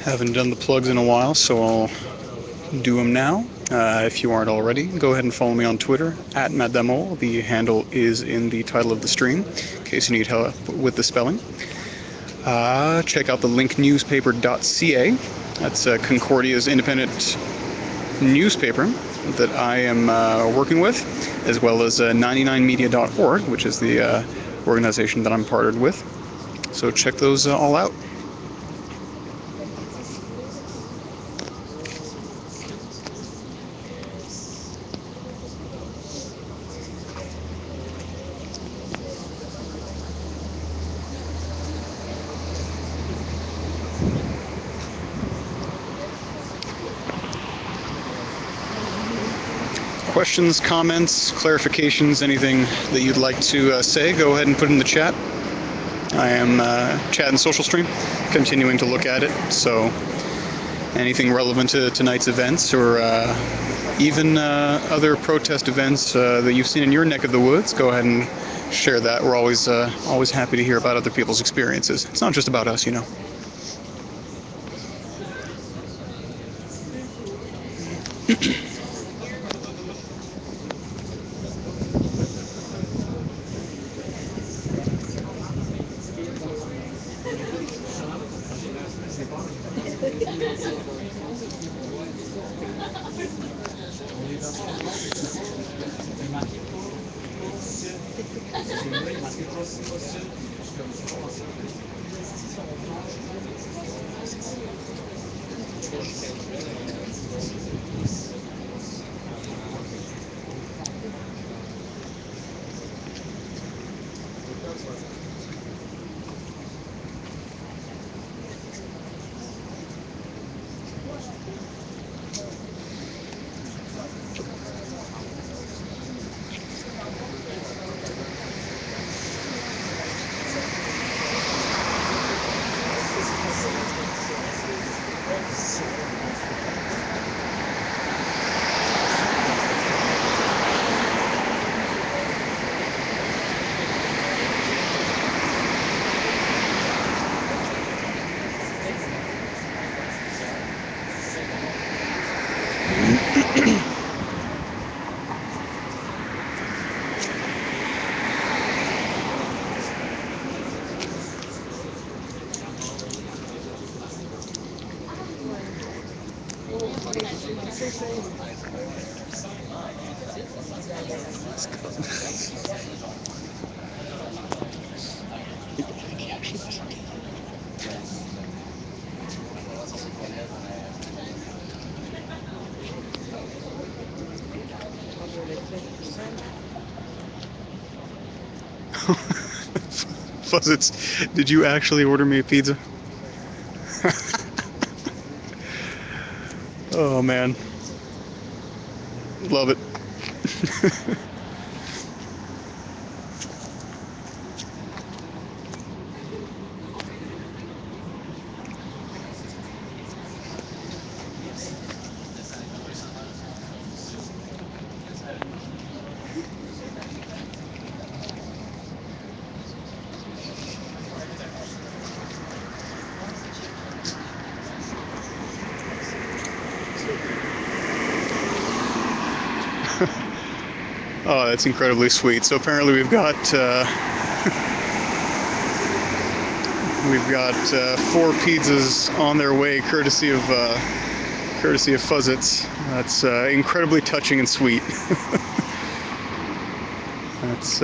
Haven't done the plugs in a while, so I'll do them now. If you aren't already, go ahead and follow me on Twitter, @Madamol. The handle is in the title of the stream, in case you need help with the spelling. Check out the linknewspaper.ca. That's Concordia's independent newspaper that I am working with, as well as 99media.org, which is the organization that I'm partnered with. So check those all out. Questions, comments, clarifications, anything that you'd like to say, go ahead and put in the chat. I am chat and social stream, continuing to look at it, so anything relevant to tonight's events, or even other protest events that you've seen in your neck of the woods, go ahead and share that. We're always happy to hear about other people's experiences. It's not just about us, you know. Fuzzits, did you actually order me a pizza? Oh man, love it. Oh, that's incredibly sweet. So apparently we've got 4 pizzas on their way, courtesy of Fuzzits. That's incredibly touching and sweet. That's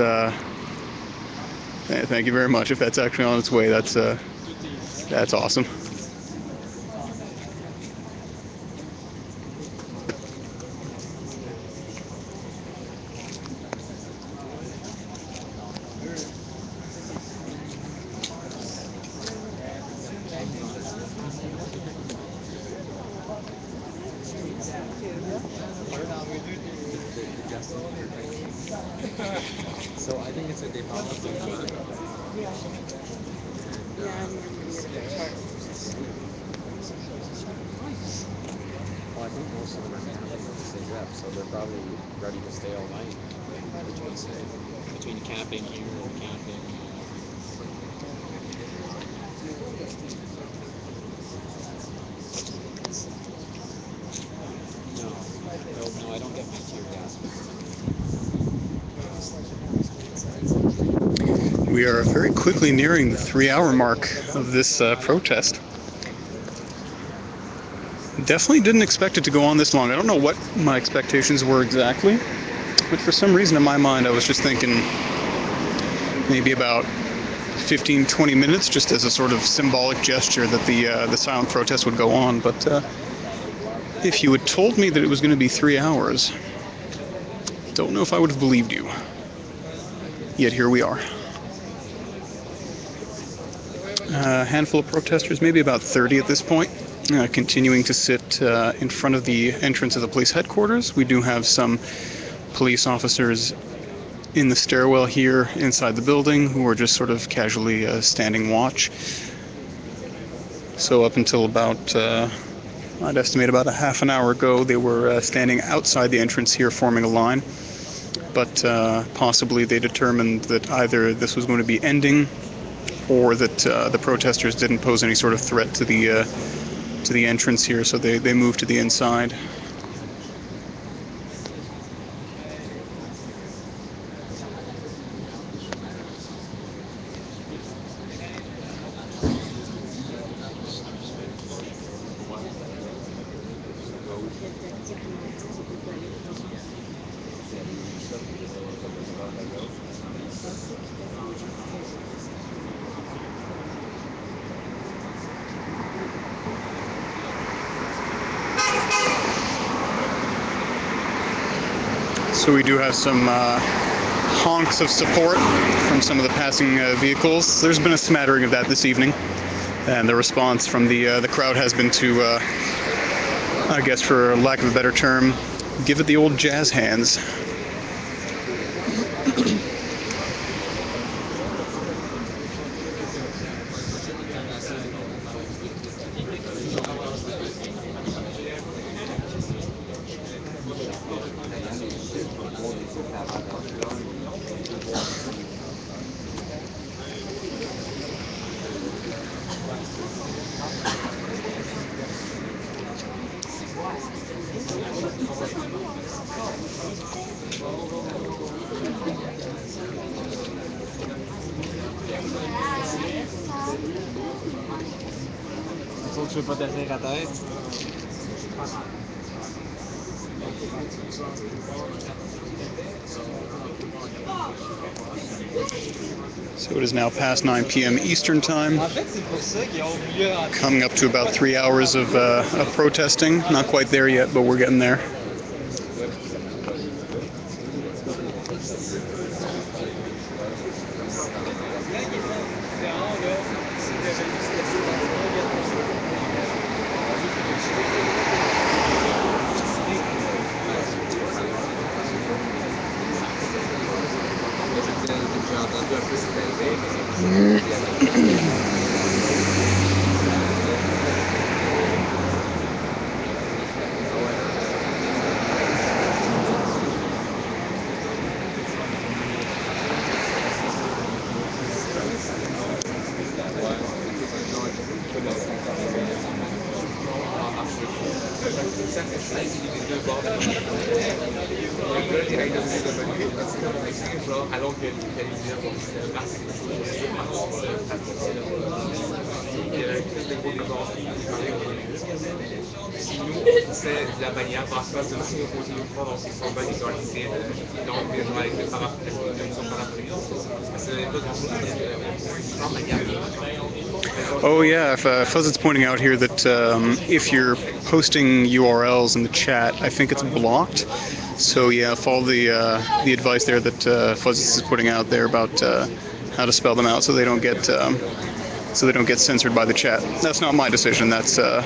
thank you very much. If that's actually on its way, that's awesome. So I think it's a development. Yeah, I'm going to get the chart. Well, I think most of them are camping at the same rep, so they're probably ready to stay all night. Between camping here and camping. No, I don't get my tear gas. We are very quickly nearing the 3-hour mark of this protest. Definitely didn't expect it to go on this long. I don't know what my expectations were exactly, but for some reason in my mind I was just thinking maybe about 15-20 minutes, just as a sort of symbolic gesture that the silent protest would go on. But if you had told me that it was going to be 3 hours, don't know if I would have believed you. Yet here we are. A handful of protesters, maybe about 30 at this point, continuing to sit in front of the entrance of the police headquarters. We do have some police officers in the stairwell here inside the building who are just sort of casually standing watch. So up until about, I'd estimate about a half an hour ago, they were standing outside the entrance here forming a line. But possibly they determined that either this was going to be ending or that the protesters didn't pose any sort of threat to the entrance here, so they moved to the inside. So we do have some honks of support from some of the passing vehicles. There's been a smattering of that this evening, and the response from the crowd has been to, I guess for lack of a better term, give it the old jazz hands. Sauf que je veux pas t'asseoir à terre. So it is now past 9 p.m. Eastern Time. En fait, c'est pour ça qu'ils ont voulu rentrer. Coming up to about 3 hours of protesting. Not quite there yet, but we're getting there. J'ai entendu un peu ce que alors que les lumières vont se passer, si nous, c'est la manière par rapport à ce que nous continuons de faire dans ces combats visualisés, donc des gens avec des parapluies, qui sont parapluies, parce que c'est pas grand chose parce que sans manière. Oh yeah, Fuzzit's pointing out here that if you're posting URLs in the chat, I think it's blocked. So yeah, follow the advice there that Fuzzit's is putting out there about how to spell them out so they don't get censored by the chat. That's not my decision. That's a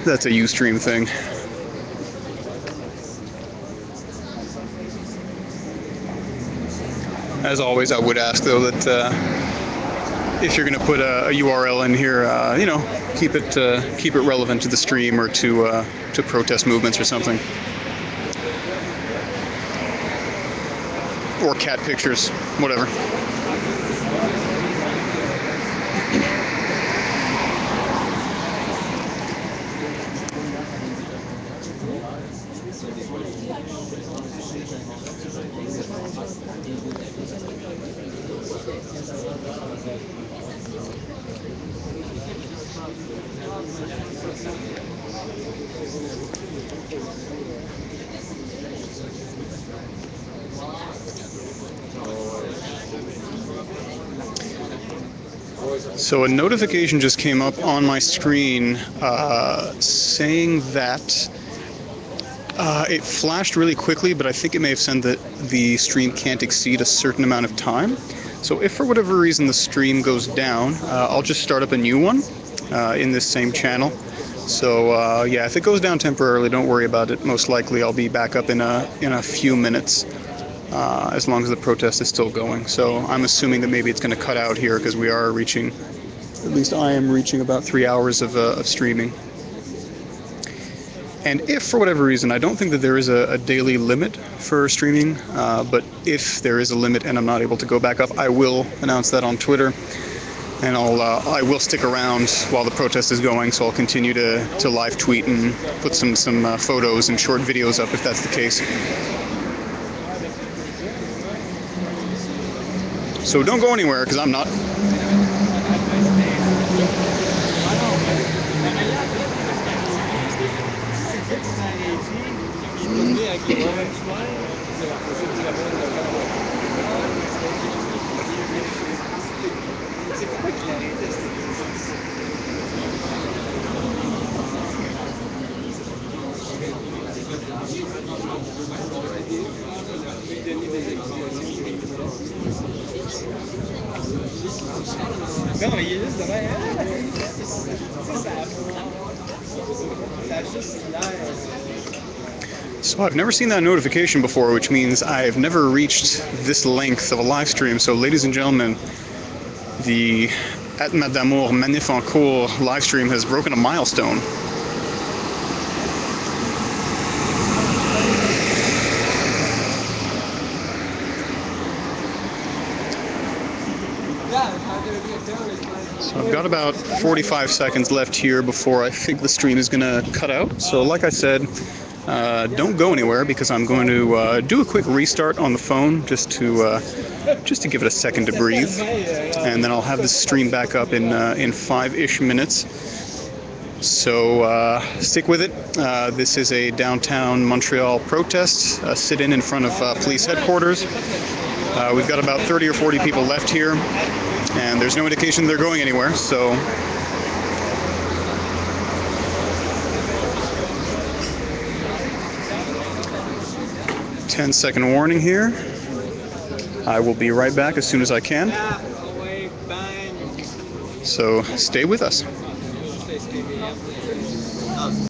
Ustream thing. As always, I would ask though that if you're going to put a URL in here, you know, keep it relevant to the stream or to protest movements or something, or cat pictures, whatever. So a notification just came up on my screen saying that it flashed really quickly, but I think it may have said that the stream can't exceed a certain amount of time. So if for whatever reason the stream goes down, I'll just start up a new one in this same channel. So yeah, if it goes down temporarily, don't worry about it. Most likely I'll be back up in a few minutes. As long as the protest is still going. So I'm assuming that maybe it's going to cut out here because we are reaching, at least I am reaching about 3 hours of streaming. And if for whatever reason, I don't think that there is a daily limit for streaming, but if there is a limit and I'm not able to go back up, I will announce that on Twitter. And I will stick around while the protest is going, so I'll continue to live tweet and put some photos and short videos up if that's the case. So don't go anywhere, because I'm not. So I've never seen that notification before, which means I've never reached this length of a live stream. So ladies and gentlemen, the At Madamour MANIFENCOURS live stream has broken a milestone. So I've got about 45 seconds left here before I think the stream is going to cut out. So like I said, don't go anywhere because I'm going to do a quick restart on the phone just to give it a second to breathe, and then I'll have the stream back up in 5-ish minutes. So stick with it. This is a downtown Montreal protest, a sit-in in front of police headquarters. We've got about 30 or 40 people left here, and there's no indication they're going anywhere, so 10-second warning here. I will be right back as soon as I can. So stay with us.